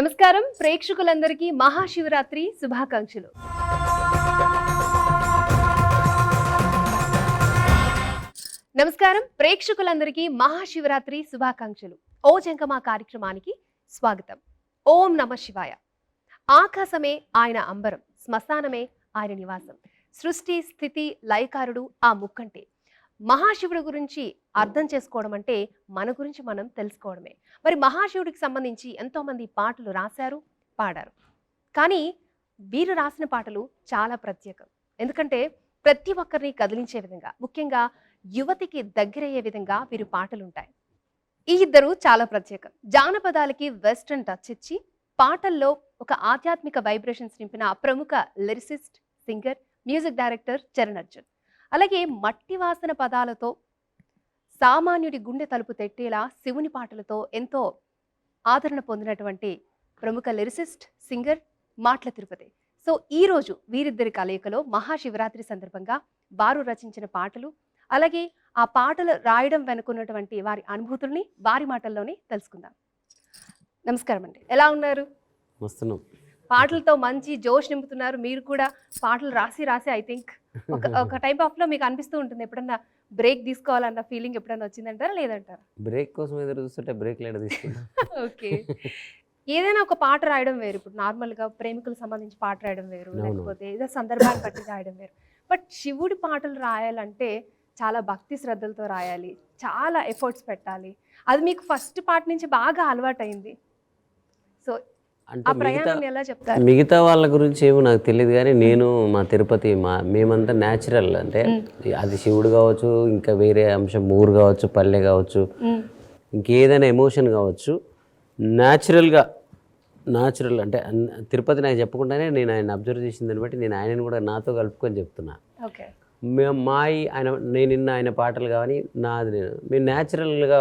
నమస్కారం ప్రేక్షకులందరికీ మహాశివరాత్రి శుభాకాంక్షలు. ఓ జంకమా కార్యక్రమానికి స్వాగతం. ఓం నమ శివాయ. ఆకాశమే ఆయన అంబరం, శ్మశానమే ఆయన నివాసం, సృష్టి స్థితి లయకారుడు ఆ ముక్కంటే. మహాశివుడి గురించి అర్థం చేసుకోవడం అంటే మన గురించి మనం తెలుసుకోవడమే. మరి మహాశివుడికి సంబంధించి ఎంతో మంది పాటలు రాశారు, పాడారు. కానీ వీరు రాసిన పాటలు చాలా ప్రత్యేకం. ఎందుకంటే ప్రతి ఒక్కరిని కదిలించే విధంగా, ముఖ్యంగా యువతికి దగ్గరయ్యే విధంగా వీరు పాటలు ఉంటాయి. ఈ ఇద్దరు చాలా ప్రత్యేకం. జానపదాలకి వెస్ట్రన్ టచ్ ఇచ్చి పాటల్లో ఒక ఆధ్యాత్మిక వైబ్రేషన్స్ నింపిన ప్రముఖ lyricist, singer, music director Charan Arjun. అలాగే మట్టి వాసన పదాలతో సామాన్యుడి గుండె తలుపు తెట్టేలా శివుని పాటలతో ఎంతో ఆదరణ పొందినటువంటి ప్రముఖ లిరిసిస్ట్, సింగర్ మాటల తిరుపతి. సో ఈరోజు వీరిద్దరి కలయికలో మహాశివరాత్రి సందర్భంగా వారు రచించిన పాటలు, అలాగే ఆ పాటలు రాయడం వెనుకున్నటువంటి వారి అనుభూతుల్ని వారి మాటల్లోనే తెలుసుకుందాం. నమస్కారం అండి, ఎలా ఉన్నారు? పాటలతో మంచి జోష్ నింపుతున్నారు. మీరు కూడా పాటలు రాసి ఐ థింక్ ఒక టైప్ ఆఫ్ లో మీకు అనిపిస్తూ ఉంటుంది, ఎప్పుడన్నా బ్రేక్ తీసుకోవాలన్న ఫీలింగ్ ఎప్పుడన్నా వచ్చిందంటారా లేదంటారా? బ్రేక్ కోసం ఎదురు చూస్తుంటే బ్రేక్ లేడ తీసుకుంటా. ఓకే, ఏదైనా ఒక పాట రాయడం వేరు. ఇప్పుడు నార్మల్ గా ప్రేమికులకు సంబంధించి పాట రాయడం వేరు, లేకపోతే ఏదో సందర్భాన్ని బట్టి రాయడం వేరు. బట్ శివుడి పాటలు రాయాలంటే చాలా భక్తి శ్రద్ధలతో రాయాలి, చాలా ఎఫర్ట్స్ పెట్టాలి. అది మీకు ఫస్ట్ పార్ట్ నుంచి బాగా అలవాటైంది. సో మిగతా వాళ్ళ గురించి ఏమో నాకు తెలియదు, కానీ నేను మా తిరుపతి మేమంతా న్యాచురల్, అంటే అది శివుడు కావచ్చు, ఇంకా వేరే అంశం ఊరు కావచ్చు, పల్లె కావచ్చు, ఇంకేదైనా ఎమోషన్ కావచ్చు, న్యాచురల్ అంటే తిరుపతి నాకు చెప్పకుండానే నేను ఆయన అబ్జర్వ్ చేసిన దాన్ని బట్టి నేను ఆయనను కూడా నాతో కలుపుకొని చెప్తున్నా. నేను ఆయన పాటలు కానీ మేము న్యాచురల్గా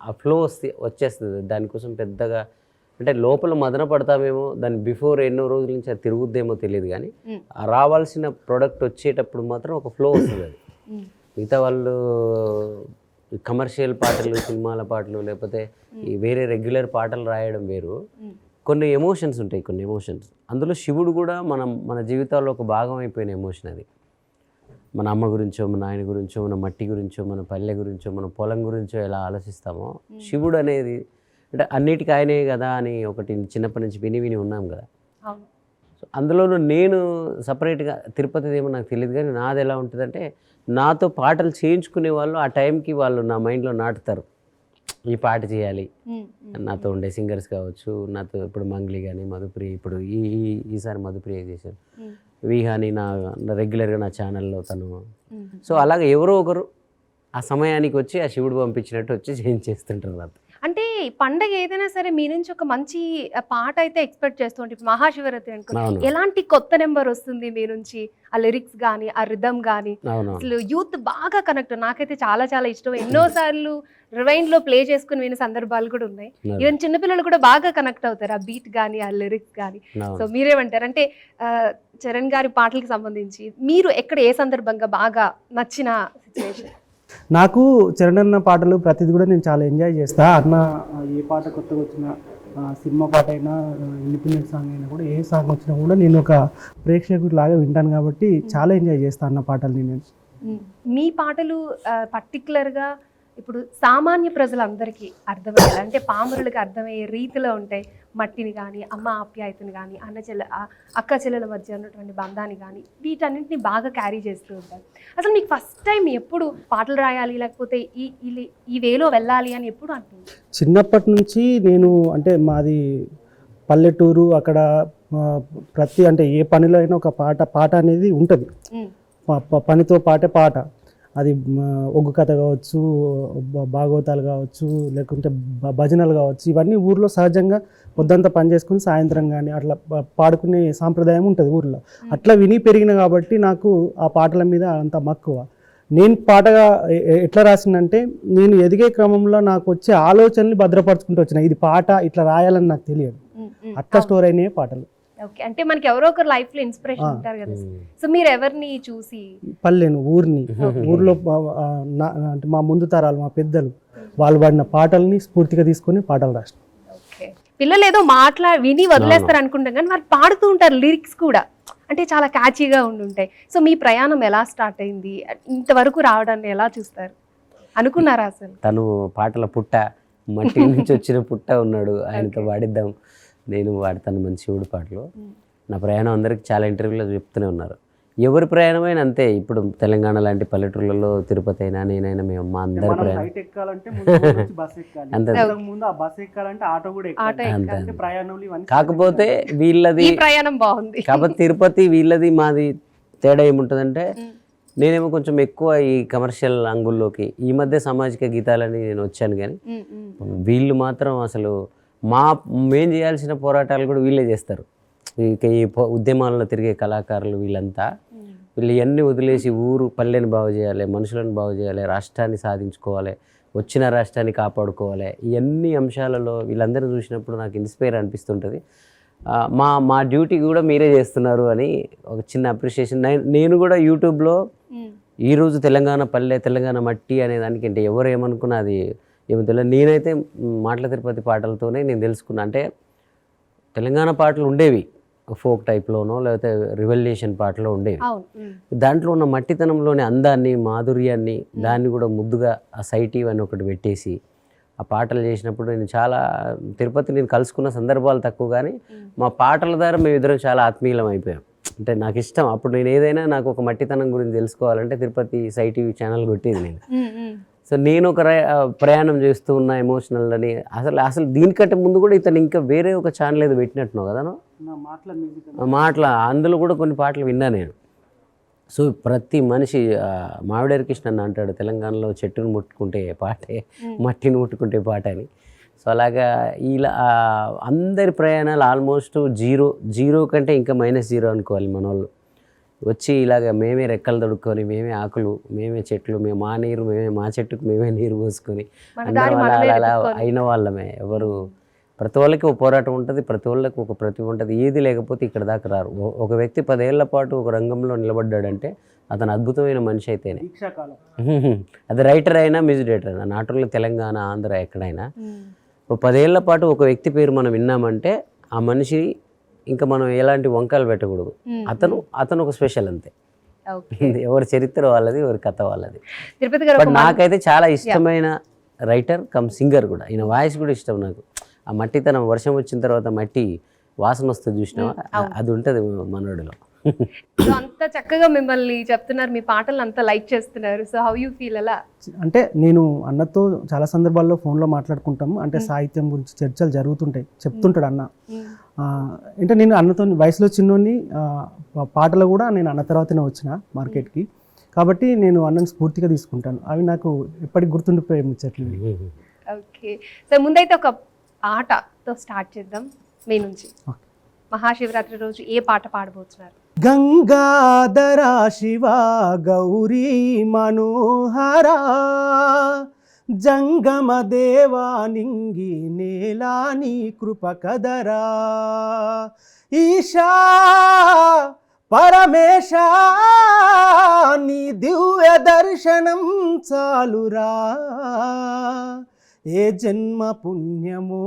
ఆ ఫ్లో వచ్చేస్తుంది. దానికోసం పెద్దగా అంటే లోపల మదన పడతామేమో, దాని బిఫోర్ ఎన్నో రోజుల నుంచి అది తిరుగుద్దేమో తెలియదు, కానీ రావాల్సిన ప్రోడక్ట్ వచ్చేటప్పుడు మాత్రం ఒక ఫ్లో వస్తుంది. అది మిగతా వాళ్ళు కమర్షియల్ పాటలు, సినిమాల పాటలు, లేకపోతే ఈ వేరే రెగ్యులర్ పాటలు రాయడం వేరు. కొన్ని ఎమోషన్స్ ఉంటాయి, కొన్ని ఎమోషన్స్. అందులో శివుడు కూడా మన జీవితాల్లో ఒక భాగం అయిపోయిన ఎమోషన్ అది. మన అమ్మ గురించో, మన ఆయన గురించో, మన మట్టి గురించో, మన పల్లె గురించో, మన పొలం గురించో ఎలా ఆలోచిస్తామో, శివుడు అనేది అంటే అన్నిటికీ ఆయనే కదా అని ఒకటి చిన్నప్పటి నుంచి విని ఉన్నాం కదా. సో అందులోనూ నేను సపరేట్గా తిరుపతిది ఏమో నాకు తెలియదు, కానీ నాది ఎలా ఉంటుందంటే, నాతో పాటలు చేయించుకునే వాళ్ళు ఆ టైంకి వాళ్ళు నా మైండ్లో నాటుతారు, ఈ పాట చేయాలి. నాతో ఉండే సింగర్స్ కావచ్చు, నాతో ఇప్పుడు మంగ్లీ కానీ మధుప్రియ, ఇప్పుడు ఈసారి మధుప్రియ చేశాను, విహాని నా రెగ్యులర్గా నా ఛానల్లో తను. సో అలాగే ఎవరో ఒకరు ఆ సమయానికి వచ్చి ఆ శివుడు పంపించినట్టు వచ్చి చేయించేస్తుంటారు నాతో. అంటే పండగ ఏదైనా సరే మీ నుంచి ఒక మంచి పాట అయితే ఎక్స్పెక్ట్ చేస్తూ ఉంటాం. మహాశివరాత్రి అనుకో, ఎలాంటి కొత్త నెంబర్ వస్తుంది మీ నుంచి? ఆ లిరిక్స్ కానీ, ఆ రిథమ్ కానీ, అసలు యూత్ బాగా కనెక్ట్. నాకైతే చాలా చాలా ఇష్టం. ఎన్నోసార్లు రివైండ్ లో ప్లే చేసుకుని వినే సందర్భాలు కూడా ఉన్నాయి. ఈవెన్ చిన్నపిల్లలు కూడా బాగా కనెక్ట్ అవుతారు ఆ బీట్ కానీ, ఆ లిరిక్స్ కానీ. సో మీరేమంటారు? అంటే చరణ్ గారి పాటలకు సంబంధించి మీరు ఎక్కడ ఏ సందర్భంగా బాగా నచ్చిన సిచ్యువేషన్? నాకు చరణ్ అన్న పాటలు ప్రతిది కూడా నేను చాలా ఎంజాయ్ చేస్తా. అన్న ఏ పాట కొత్తగా వచ్చినా, సినిమా పాట అయినా, ఇండిపెండెంట్ సాంగ్ అయినా కూడా, ఏ సాంగ్ వచ్చినా కూడా నేను ఒక ప్రేక్షకుడు లాగా వింటాను, కాబట్టి చాలా ఎంజాయ్ చేస్తాను అన్న పాటలు నేను. మీ పాటలు పర్టికులర్గా ఇప్పుడు సామాన్య ప్రజలందరికీ అర్థమయ్యేలా, అంటే పామరులకు అర్థమయ్యే రీతిలో ఉంటాయి. మట్టిని కానీ, అమ్మ ఆప్యాయతని కానీ, అక్క చెల్లెల మధ్య ఉన్నటువంటి బంధాన్ని కానీ, వీటన్నింటినీ బాగా క్యారీ చేస్తూ ఉంటారు. అసలు మీకు ఫస్ట్ టైం ఎప్పుడు పాటలు రాయాలి, లేకపోతే ఈ వేలో వెళ్ళాలి అని ఎప్పుడు అంటుంది? చిన్నప్పటి నుంచి నేను, అంటే మాది పల్లెటూరు, అక్కడ అంటే ఏ పనిలో అయినా ఒక పాట అనేది ఉంటుంది. పనితో పాటే పాట, అది ఒగ్గు కథ కావచ్చు, భాగవతాలు కావచ్చు, లేకుంటే భజనలు కావచ్చు, ఇవన్నీ ఊర్లో సహజంగా పొద్దంతా పని చేసుకుని సాయంత్రం కానీ అట్లా పాడుకునే సాంప్రదాయం ఉంటుంది ఊర్లో. అట్లా విని పెరిగిన కాబట్టి నాకు ఆ పాటల మీద అంత మక్కువ. నేను పాటగా ఎట్లా రాసిందంటే, నేను ఎదిగే క్రమంలో నాకు వచ్చే ఆలోచనలు భద్రపరుచుకుంటూ వచ్చిన, ఇది పాట ఇట్లా రాయాలని నాకు తెలియదు. అట్లా స్టోర్ అయినాయి పాటలు. ఓకే, అంటే మనకి ఎవరో ఒకరు లైఫ్ లో ఇన్స్పిరేషన్ ఉంటారు కదా. సో మీరు ఎవరిని చూసి? పల్లెను, ఊర్లో అంటే మా ముందు తరాలు, మా పెద్దలు వాళ్ళు పాడిన పాటల్ని స్ఫూర్తిగా తీసుకొని పాటలు రాసిన. ఓకే, పిల్లలు ఏదో విని వదిలేస్తారు అనుకుంటాం కానీ వాళ్ళు పాడుతూ ఉంటారు లిరిక్స్ కూడా, అంటే చాలా క్యాచీగా ఉండుంటాయి. సో మీ ప్రయాణం ఎలా స్టార్ట్ అయింది, ఇంతవరకు రావడాన్ని ఎలా చూస్తారు, అనుకున్నారా అసలు? తను పాటల పుట్ట, మట్టి నుంచి వచ్చిన పుట్ట ఉన్నాడు, ఆయనతో పాడిద్దాం, నేను వాడతాను మంచి శివుడు పాటలు. నా ప్రయాణం అందరికి చాలా ఇంటర్వ్యూలో చెప్తూనే ఉన్నారు. ఎవరి ప్రయాణమైనా అంతే. ఇప్పుడు తెలంగాణ లాంటి పల్లెటూళ్ళలో తిరుపతి అయినా నేనైనా మేము మా అందరి ప్రయాణం అంతే. కాకపోతే వీళ్ళది ప్రయాణం బాగుంది, కాకపోతే తిరుపతి వీళ్ళది మాది తేడా ఏముంటుందంటే, నేనేమో కొంచెం ఎక్కువ ఈ కమర్షియల్ అంగుల్లోకి ఈ మధ్య సామాజిక గీతాలని నేను వచ్చాను, కానీ వీళ్ళు మాత్రం అసలు మేం చేయాల్సిన పోరాటాలు కూడా వీళ్ళే చేస్తారు. ఇక ఈ ఉద్యమాల్లో తిరిగే కళాకారులు వీళ్ళంతా వీళ్ళు ఇవన్నీ వదిలేసి ఊరు పల్లెని బాగు చేయాలి, మనుషులను బాగు చేయాలి, రాష్ట్రాన్ని సాధించుకోవాలి, వచ్చిన రాష్ట్రాన్ని కాపాడుకోవాలి, ఇవన్నీ అంశాలలో వీళ్ళందరినీ చూసినప్పుడు నాకు ఇన్స్పైర్ అనిపిస్తుంటుంది. మా డ్యూటీ కూడా మీరే చేస్తున్నారు అని ఒక చిన్న అప్రిషియేషన్. నేను కూడా యూట్యూబ్లో ఈరోజు తెలంగాణ పల్లె, తెలంగాణ మట్టి అనే దానికి అంటే ఎవరు ఏమనుకున్నా అది ఏమో తెలియదు. నేనైతే మాటల తిరుపతి పాటలతోనే నేను తెలుసుకున్నా. అంటే తెలంగాణ పాటలు ఉండేవి ఫోక్ టైప్లోనో లేకపోతే రివల్యూషన్ పాటలో ఉండేవి. దాంట్లో ఉన్న మట్టితనంలోని అందాన్ని, మాధుర్యాన్ని, దాన్ని కూడా ముద్దుగా ఆ సైటీవ్ అని ఒకటి పెట్టేసి ఆ పాటలు చేసినప్పుడు నేను చాలా తిరుపతి నేను కలుసుకున్న సందర్భాలు తక్కువ, కానీ మా పాటల ద్వారా మేమిద్దరం చాలా ఆత్మీయులం అయిపోయాం. అంటే నాకు ఇష్టం అప్పుడు నేను ఏదైనా నాకు ఒక మట్టితనం గురించి తెలుసుకోవాలంటే తిరుపతి సైటీవీ ఛానల్ కొట్టేది నేను. సో నేను ఒక ప్రయాణం చేస్తూ ఉన్న ఎమోషనల్ అని అసలు దీనికంటే ముందు కూడా ఇతను ఇంకా వేరే ఒక ఛానల్ ఏదో పెట్టినట్టున్నావు కదా మాటల, అందులో కూడా కొన్ని పాటలు విన్నా నేను. సో ప్రతి మనిషి మావిడేరి కృష్ణ అని అంటాడు, తెలంగాణలో చెట్టును ముట్టుకుంటే పాటే, మట్టిని ముట్టుకుంటే పాట అని. సో అలాగా ఇలా అందరి ప్రయాణాలు ఆల్మోస్ట్ జీరో కంటే ఇంకా -0 అనుకోవాలి. మన వాళ్ళు వచ్చి ఇలాగ మేమే రెక్కలు తొడుక్కొని, మేమే ఆకులు, మేమే చెట్లు, మేము మా నీరు, మేమే మా చెట్టుకు మేమే నీరు పోసుకొని అందరం అలా అయిన వాళ్ళమే. ఎవరు ప్రతి వాళ్ళకి ఒక పోరాటం ఉంటుంది, ప్రతి వాళ్ళకి ఒక ప్రతిభ ఉంటుంది. ఏది లేకపోతే ఇక్కడ దాకా రారు. ఒక వ్యక్తి 10 ఏళ్ల పాటు ఒక రంగంలో నిలబడ్డాడంటే అతను అద్భుతమైన మనిషి అయితేనే. అది రైటర్ అయినా, మ్యూజిక్ డైరెక్టర్ అయినా, నాట్ ఓన్లీ తెలంగాణ, ఆంధ్ర, ఎక్కడైనా 10 ఏళ్ల పాటు ఒక వ్యక్తి పేరు మనం విన్నామంటే ఆ మనిషి ఇంకా మనం ఎలాంటి వంకాయలు పెట్టకూడదు. అతను ఒక స్పెషల్ అంతే. ఎవరి చరిత్ర వాళ్ళది, ఎవరి కథ వాళ్ళది. బట్ నాకైతే చాలా ఇష్టమైన రైటర్ కమ్ సింగర్ కూడా. ఈయన వాయిస్ కూడా ఇష్టం నాకు. ఆ మట్టితనం, వర్షం వచ్చిన తర్వాత మట్టి వాసన వస్తుంది చూసినావా, అది ఉంటుంది మనోడిలో. సో అంత చక్కగా మిమ్మల్ని చెప్తున్నారు, మీ పాటలు అంత లైక్ చేస్తున్నారు. సో హౌ యూ ఫీల్ అలా? అంటే నేను అన్నతో చాలా సందర్భాల్లో ఫోన్లో మాట్లాడుకుంటాము. అంటే సాహిత్యం గురించి చర్చలు జరుగుతుంటాయి, చెప్తుంటాడు అన్న. అంటే నేను అన్నతో వయసులో చిన్నోని, పాటలు కూడా నేను అన్న తర్వాతనే వచ్చిన మార్కెట్కి. కాబట్టి నేను అన్నని స్ఫూర్తిగా తీసుకుంటాను. అవి నాకు ఎప్పటికి గుర్తుండిపోయే ముచ్చట్లు. ఓకే, సో ముందైతే ఒక పాటతో స్టార్ట్ చేద్దాం మీ నుంచి. మహాశివరాత్రి రోజు ఏ పాట పాడబోతున్నారు? గంగాధర శివ గౌరీ మనోహరా జంగమ దేవా నింగి నేలాని కృప కదరా ఈశా పరమేశ నీ దివ్య దర్శనం చాలురా. ఏ జన్మ పుణ్యమో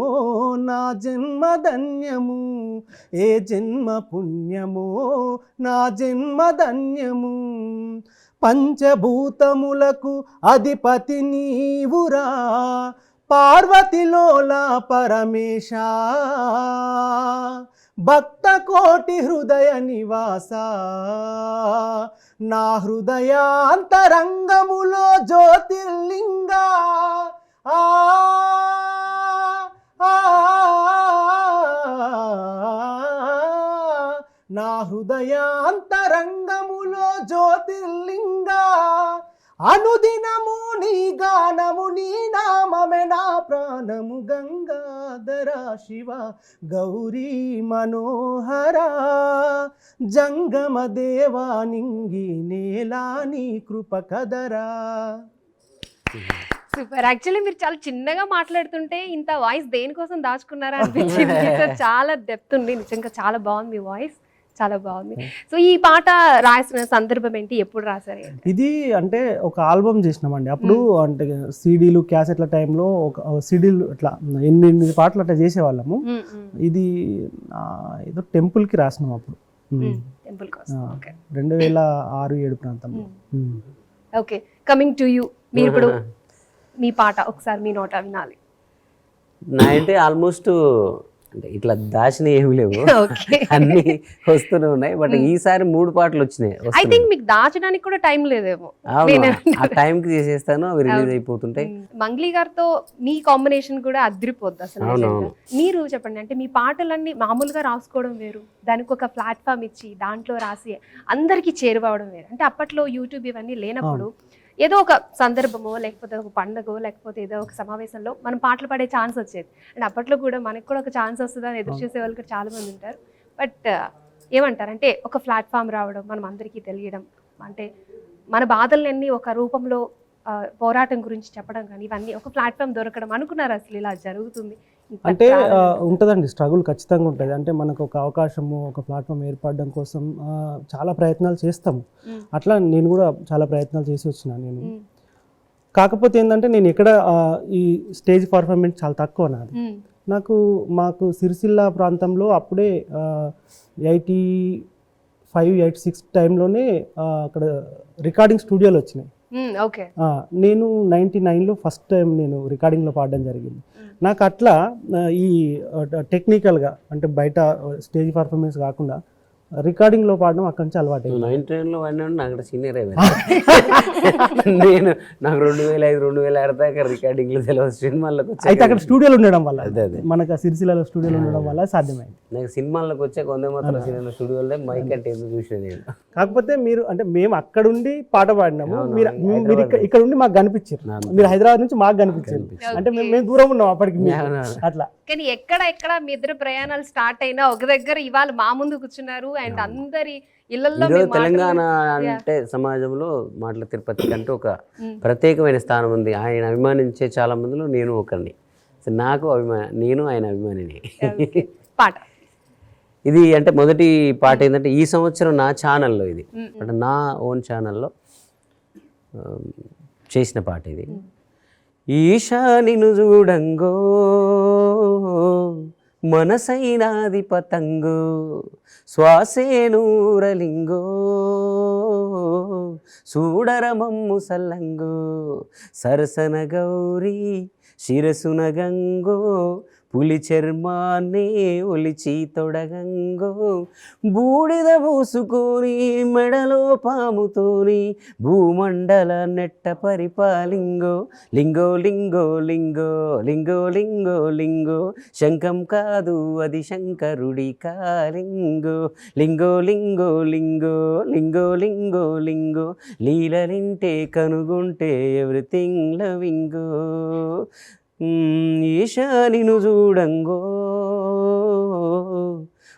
నా జన్మ ధన్యము, ఏ జన్మ పుణ్యమో నా జన్మ ధన్యము. పంచభూతములకు అధిపతి నీవురా పార్వతిలోలా పరమేశ. భక్త కోటి హృదయ నివాస నా హృదయాంతరంగములో జ్యోతిర్లింగా. నా హృదయాంతరంగములో జ్యోతిర్లింగా. అనుదినము నీ గానము, నీ నామమే నా ప్రాణము. గంగాధర శివ గౌరీ మనోహరా జంగమ దేవా నింగి నేలా నీ కృప కదరా. సూపర్. యాక్చువల్లీ మీరు చాలా చిన్నగా మాట్లాడుతుంటే ఇంత వాయిస్ దేనికోసం దాచుకున్నారా అనిపించింది. చాలా డెప్త్ ఉంది, నిజంగా చాలా బాగుంది మీ వాయిస్. చాలా బాగుంది. సో ఈ పాట రాసిన సందర్భం ఏంటి, ఎప్పుడు రాశారు? ఇది అంటే ఒక ఆల్బమ్ చేసినామండి అప్పుడు, అంటే సీడీలు క్యాసెట్ల టైంలో ఒక సీడీలు అట్లా 8 పాటలు అట్లా చేసేవాళ్ళము. ఇది ఏదో టెంపుల్కి రాసినాం అప్పుడు, టెంపుల్ కోసం. ఓకే, 2006-7 ప్రాంతంలో. ఓకే, కమింగ్ టు యూ, మీరు ఇప్పుడు మీ పాట ఒకసారి మీ నోట వినాలి. నా అంటే ఆల్మోస్ట్ అంటే ఇట్లా దాచిన ఏమి లేవు, ఓకే, అన్ని వస్తూనే ఉన్నాయి. బట్ ఈసారి 3 పాటలు వచ్చినాయి. ఐ థింక్ మీకు దాచడానికి కూడా టైం లేదేమో. అవును, ఆ టైంకి చేసేస్తాను, అవి రిలీజ్ అయిపోతుంటాయి. మంగ్లీ గారితో మీ కాంబినేషన్ కూడా అదిరిపోద్ది అసలు. అవునవును. మీరు చెప్పండి, అంటే మీ పాటలన్నీ మామూలుగా రాసుకోవడం వేరు, దానికి ఒక ప్లాట్ఫామ్ ఇచ్చి దాంట్లో రాసి అందరికీ చేరువవడం వేరు. అంటే అప్పట్లో యూట్యూబ్ ఇవన్నీ లేనప్పుడు ఏదో ఒక సందర్భమో లేకపోతే ఒక పండుగో లేకపోతే ఏదో ఒక సమావేశంలో మనం పాటలు పాడే ఛాన్స్ వచ్చేది. అండ్ అప్పట్లో కూడా మనకు కూడా ఒక ఛాన్స్ వస్తుందని ఎదురు చూసే వాళ్ళు కూడా చాలా మంది ఉంటారు. బట్ ఏమంటారు అంటే ఒక ప్లాట్ఫామ్ రావడం, మనం అందరికీ తెలియడం, అంటే మన బాధలన్నీ ఒక రూపంలో పోరాటం గురించి చెప్పడం కానీ ఇవన్నీ ఒక ప్లాట్ఫామ్ దొరకడం, అనుకున్నారు అసలు ఇలా జరుగుతుంది? అంటే ఉంటుందండి, స్ట్రగుల్ ఖచ్చితంగా ఉంటుంది. అంటే మనకు ఒక అవకాశము, ఒక ప్లాట్ఫామ్ ఏర్పడడం కోసం చాలా ప్రయత్నాలు చేస్తాము. అట్లా నేను కూడా చాలా ప్రయత్నాలు చేసి వచ్చిన నేను. కాకపోతే ఏంటంటే నేను ఎక్కడ ఈ స్టేజ్ పర్ఫార్మెన్స్ చాలా తక్కువ నాది. మాకు సిరిసిల్ల ప్రాంతంలో అప్పుడే 85-86 టైంలోనే అక్కడ రికార్డింగ్ స్టూడియోలు వచ్చినాయి. నేను 99లో ఫస్ట్ టైం నేను రికార్డింగ్లో పాడడం జరిగింది. నాకు అట్లా ఈ టెక్నికల్గా అంటే బయట స్టేజ్ పర్ఫార్మెన్స్ కాకుండా రికార్డింగ్లో పాడడం అక్కడి నుంచి అలవాటు. 99లో వాడినాడు, నాకు సీనియర్ అయిపోయింది. నేను నాకు 2005-2006 దాకా రికార్డింగ్లో తెలియదు, సినిమాల్లోకి వచ్చి అయితే అక్కడ స్టూడియోలు ఉండడం వల్ల, మనకు సిరిసిల్లలో స్టూడియోలు ఉండడం వల్ల సాధ్యమైంది. నాకు సినిమాల్లోకి వచ్చే కొంత మాత్రం సినిమా స్టూడియోలో మైక్ అంటే ఎందుకు చూసాను నేను. కాకపోతే మీరు అంటే మేము అక్కడుండి పాట పాడినాము, మీరు ఇక్కడ ఉండి మాకు కనిపించారు, మీరు హైదరాబాద్ నుంచి మాకు కనిపించారు. అంటే మేము దూరం ఉన్నాం అప్పటికి అట్లా. కానీ ఎక్కడ మీ ఇద్దరు ప్రయాణాలు స్టార్ట్ అయినా ఒక దగ్గర ఇవాళ మా ముందు కూర్చున్నారు. అండ్ అందరి ఇళ్లలో తెలంగాణ అంటే సమాజంలో మాటల తిరుపతి కంటూ ఒక ప్రత్యేకమైన స్థానం ఉంది. ఆయన అభిమానించే చాలా మందిలో నేను ఒకరిని. నాకు నేను ఆయన అభిమానిని. పాట ఇది అంటే మొదటి పాట ఏంటంటే ఈ సంవత్సరం నా ఛానల్లో, ఇది అంటే నా ఓన్ ఛానల్లో చేసిన పాట ఇది. ఈశా నిన్ను చూడంగో మనసైనాది పతంగో శ్వాసే నూరలింగో చూడరమమ్ము సల్లంగో సరసన గౌరీ శిరసున గంగో పులి చర్మాన్నే ఒలిచి తొడగంగో బూడిద పూసుకొని మెడలో పాముతోని భూమండల నెట్ట పరిపాలింగో లింగో లింగో లింగో లింగో లింగో లింగో శంఖం కాదు అది శంకరుడి కాలింగో లింగో లింగో లింగో లింగో లింగో లింగో లీలలింటే కనుగొంటే ఎవ్రీథింగ్ లవింగో ఈశా నిన్ను చూడంగో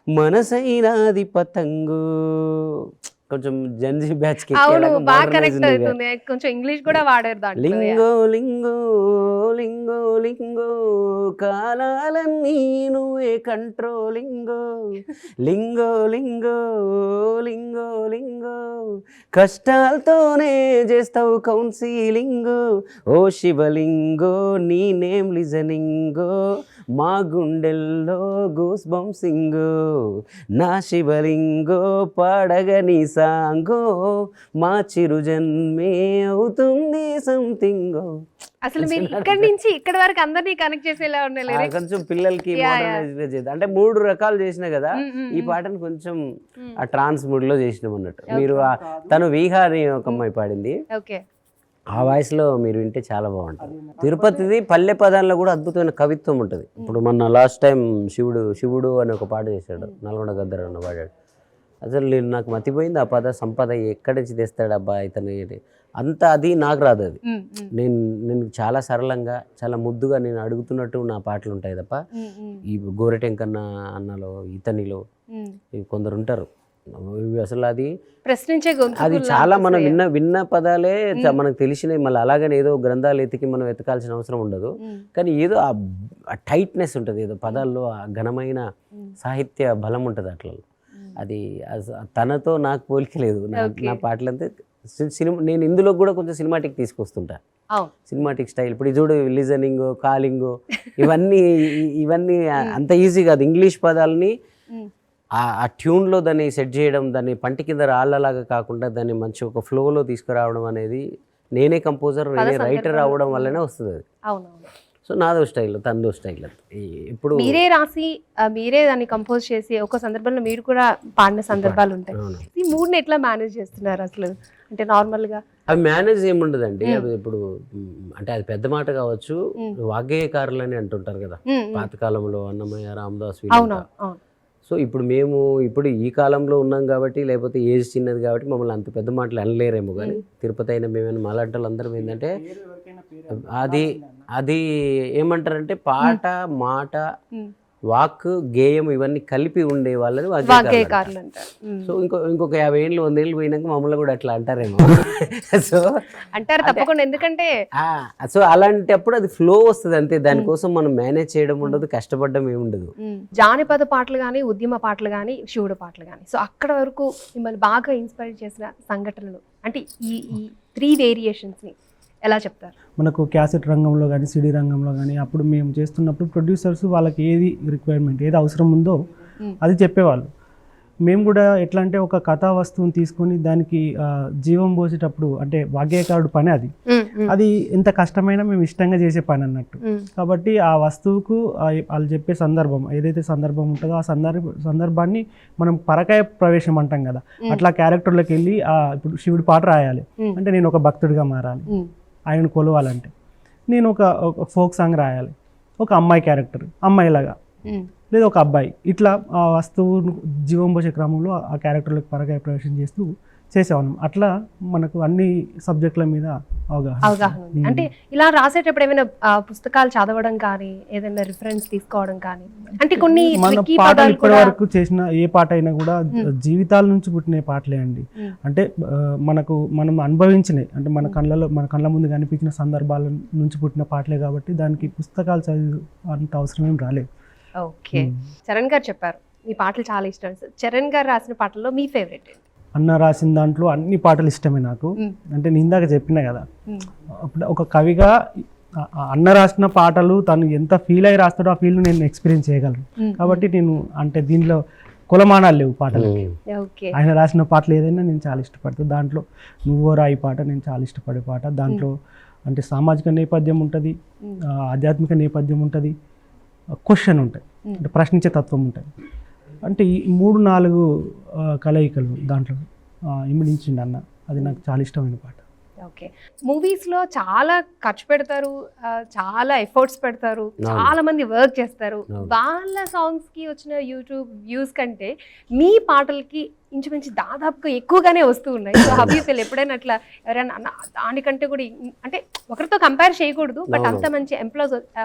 మనసైనాది పతంగో. కొంచెం జన్జీ బ్యాచ్ కి కొంచెం ఇంగ్లీష్ కూడా వాడారు దాంట్లో. లింగో లింగో లింగో లింగో కాలాలన్నీ నువ్వే కంట్రోలింగో లింగో లింగో లింగో లింగో కష్టాలతోనే చేస్తావు కౌన్సిలింగో ఓ శివలింగో నీ నేమ్ లిజనింగో మా గుండెల్లో గూస్ బంసింగో నా శివలింగో పాడగని సాంగో మా చిరు జన్మే అవుతుంది సంథింగో. అసలు మీరు ఇక్కడ నుంచి ఇక్కడ వరకు అందరినీ కనెక్ట్ చేసేలా ఉన్నాయి. కొంచెం పిల్లలకి అంటే 3 రకాలు చేసిన కదా, ఈ పాటను కొంచెం ఆ ట్రాన్స్ మూడ్ లో చేసినాం అన్నట్టు. మీరు తను విహారి ఒక అమ్మాయి పాడింది, ఆ వాయిస్లో మీరు వింటే చాలా బాగుంటుంది. తిరుపతిది పల్లె పదాల్లో కూడా అద్భుతమైన కవిత్వం ఉంటుంది. ఇప్పుడు మొన్న లాస్ట్ టైం శివుడు అని ఒక పాట చేశాడు, నల్గొండ గద్దర్ అన్న పాడాడు. అసలు నేను నాకు మతిపోయింది ఆ పద సంపద ఎక్కడి నుంచి తెస్తాడు అబ్బా ఇతను అంత, అది నాకు రాదు. అది నేను చాలా సరళంగా చాలా ముద్దుగా నేను అడుగుతున్నట్టు నా పాటలు ఉంటాయి తప్ప ఈ గోరెటెంకన్న అన్నలో ఇతనిలో కొందరు ఉంటారు అసలు అది ప్రశ్నించే అది చాలా మనం విన్న పదాలే మనకు తెలిసినవి, మళ్ళీ అలాగని ఏదో గ్రంథాలు ఎతికి మనం వెతకాల్సిన అవసరం ఉండదు. కానీ ఏదో ఆ టైట్నెస్ ఉంటుంది, ఏదో పదాల్లో ఆ ఘనమైన సాహిత్య బలం ఉంటుంది అట్లా. అది తనతో నాకు పోలికలేదు. Okay. నా పాటలంతా సినిమా, నేను ఇందులో కూడా కొంచెం సినిమాటిక్ తీసుకొస్తుంటా. అవును. సినిమాటిక్ స్టైల్ ఇప్పుడు ఇది చూడు, లిజనింగ్, కాలింగ్, ఇవన్నీ అంత ఈజీ కాదు. ఇంగ్లీష్ పదాలని ఆ ట్యూన్లో దాన్ని సెట్ చేయడం, దాన్ని పంటి కింద రాళ్ళలాగా కాకుండా దాన్ని మంచి ఒక ఫ్లోలో తీసుకురావడం అనేది నేనే కంపోజర్, నేనే రైటర్ అవ్వడం వల్లనే వస్తుంది అది. అవునవును. సో నాదో స్టైల్, తనదో స్టైల్. ఇప్పుడు మీరే రాసి మీరే దాన్ని కంపోజ్ చేసి ఒక సందర్భంలో మీరు కూడా పాడిన సందర్భాలు ఉంటాయి. ఈ మూడ్ని ఎట్లా మేనేజ్ చేస్తున్నారు అసలు? అంటే నార్మల్ గా అవి మేనేజ్ ఏముండదండి. అవి ఇప్పుడు అంటే అది పెద్ద మాట కావచ్చు, వాగ్గేయకారులు అని అంటుంటారు కదా పాతకాలంలో, అన్నమయ్య, రామదాస్, అవునవును అవును. సో ఇప్పుడు మేము ఇప్పుడు ఈ కాలంలో ఉన్నాం కాబట్టి, లేకపోతే ఏజ్ చిన్నది కాబట్టి మమ్మల్ని అంత పెద్ద మాటలు అనలేరేమో. కానీ తిరుపతి అయినా మేమైనా మాలాంటి వాళ్ళందరం ఏంటంటే అది ఏమంటారంటే పాట, మాట, వాక్, గేయం ఇవన్నీ కలిపి ఉండే వాళ్ళని వాగ్గేయకారులు అంటారు. సో ఇంకొక 50 ఏళ్ళు 100 ఏళ్ళు పోయినాక మమ్మల్ని కూడా అట్లా అంటారేమో. సో అంటారు తప్పకుండా. ఎందుకంటే సో అలాంటప్పుడు అది ఫ్లో వస్తుంది అంతే. దానికోసం మనం మేనేజ్ చేయడం ఉండదు, కష్టపడడం ఏముండదు. జానపద పాటలు కానీ, ఉద్యమ పాటలు కానీ, శివుడు పాటలు కానీ, సో అక్కడ వరకు మిమ్మల్ని బాగా ఇన్స్పైర్ చేసిన సంఘటనలు అంటే ఈ 3 వేరియేషన్స్ని ఎలా చెప్తారు? మనకు క్యాసెట్ రంగంలో కానీ, సిడీ రంగంలో కానీ అప్పుడు మేము చేస్తున్నప్పుడు ప్రొడ్యూసర్స్ వాళ్ళకి ఏది రిక్వైర్మెంట్, ఏది అవసరం ఉందో అది చెప్పేవాళ్ళు. మేము కూడా ఎట్లా అంటే ఒక కథా వస్తువుని తీసుకొని దానికి జీవం పోసేటప్పుడు, అంటే వాగ్గేయకారుడు పని అది ఎంత కష్టమైనా మేము ఇష్టంగా చేసే పని అన్నట్టు. కాబట్టి ఆ వస్తువుకు వాళ్ళు చెప్పే సందర్భం, ఏదైతే సందర్భం ఉంటుందో ఆ సందర్భాన్ని మనం పరకాయ ప్రవేశం అంటాం కదా, అట్లా క్యారెక్టర్లోకి వెళ్ళి ఇప్పుడు శివుడి పాట రాయాలి అంటే నేను ఒక భక్తుడిగా మారాలి, ఆయన కొలవాలంటే నేను ఒక ఫోక్ సాంగ్ రాయాలి, ఒక అమ్మాయి క్యారెక్టర్ అమ్మాయిలాగా, లేదా ఒక అబ్బాయి, ఇట్లా ఆ వస్తువును జీవం పోసే క్రమంలో ఆ క్యారెక్టర్లకు పరకాయ ప్రవేశం చేస్తూ చేసేవాళ్ళం. అట్లా మనకు అన్ని సబ్జెక్టుల మీద అవగాహన ఉంది. అంటే ఇలా రాసేటప్పుడు ఏమైనా పుస్తకాలు చదవడం కానీ, ఏదైనా రిఫరెన్స్ తీసుకోవడం కానీ, అంటే కొన్ని మన పాటలు ఇప్పటి వరకు చేసిన ఏ పాట అయినా కూడా జీవితాల నుంచి పుట్టిన పాటలే అండి. అంటే మనం అనుభవించినవి, అంటే మన కళ్ళ ముందు కనిపించిన సందర్భాల నుంచి పుట్టిన పాటలే కాబట్టి దానికి పుస్తకాలు చదివి అంత అవసరం ఏం రాలేదు. ఓకే. చరణ్ గారు చెప్పారు మీ పాటలు చాలా ఇష్టం. చరణ్ గారు రాసిన పాటల్లో మీ ఫేవరెట్? అన్న రాసిన దాంట్లో అన్ని పాటలు ఇష్టమే నాకు. అంటే నేను ఇందాక చెప్పినా కదా, అప్పుడు ఒక కవిగా అన్న రాసిన పాటలు తను ఎంత ఫీల్ అయ్యి రాస్తాడో ఆ ఫీల్ నేను ఎక్స్పీరియన్స్ చేయగలను. కాబట్టి నేను అంటే దీనిలో కులమానాలు లేవు పాటలు. ఆయన రాసిన పాటలు ఏదైనా నేను చాలా ఇష్టపడతాను. దాంట్లో నువ్వో రాయి పాట నేను చాలా ఇష్టపడే పాట. దాంట్లో అంటే సామాజిక నేపథ్యం ఉంటుంది, ఆధ్యాత్మిక నేపథ్యం ఉంటుంది, క్వశ్చన్ ఉంటుంది, అంటే ప్రశ్నించే తత్వం ఉంటుంది. అంటే ఈ 3-4 కలయికలు దాంట్లో ఇమిడించిండి అన్న. అది నాకు చాలా ఇష్టమైన పాట. ఓకే. మూవీస్లో చాలా ఖర్చు పెడతారు, చాలా ఎఫర్ట్స్ పెడతారు, చాలా మంది వర్క్ చేస్తారు. వాళ్ళ సాంగ్స్కి వచ్చిన యూట్యూబ్ వ్యూస్ కంటే మీ పాటలకి ఇంచుమించి దాదాపుగా ఎక్కువగానే వస్తూ ఉన్నాయి. సో హబీఫెల్ ఎప్పుడైనా అట్లా ఎవరైనా దానికంటే కూడా అంటే ఒకరితో కంపేర్ చేయకూడదు, బట్ అంత మంచి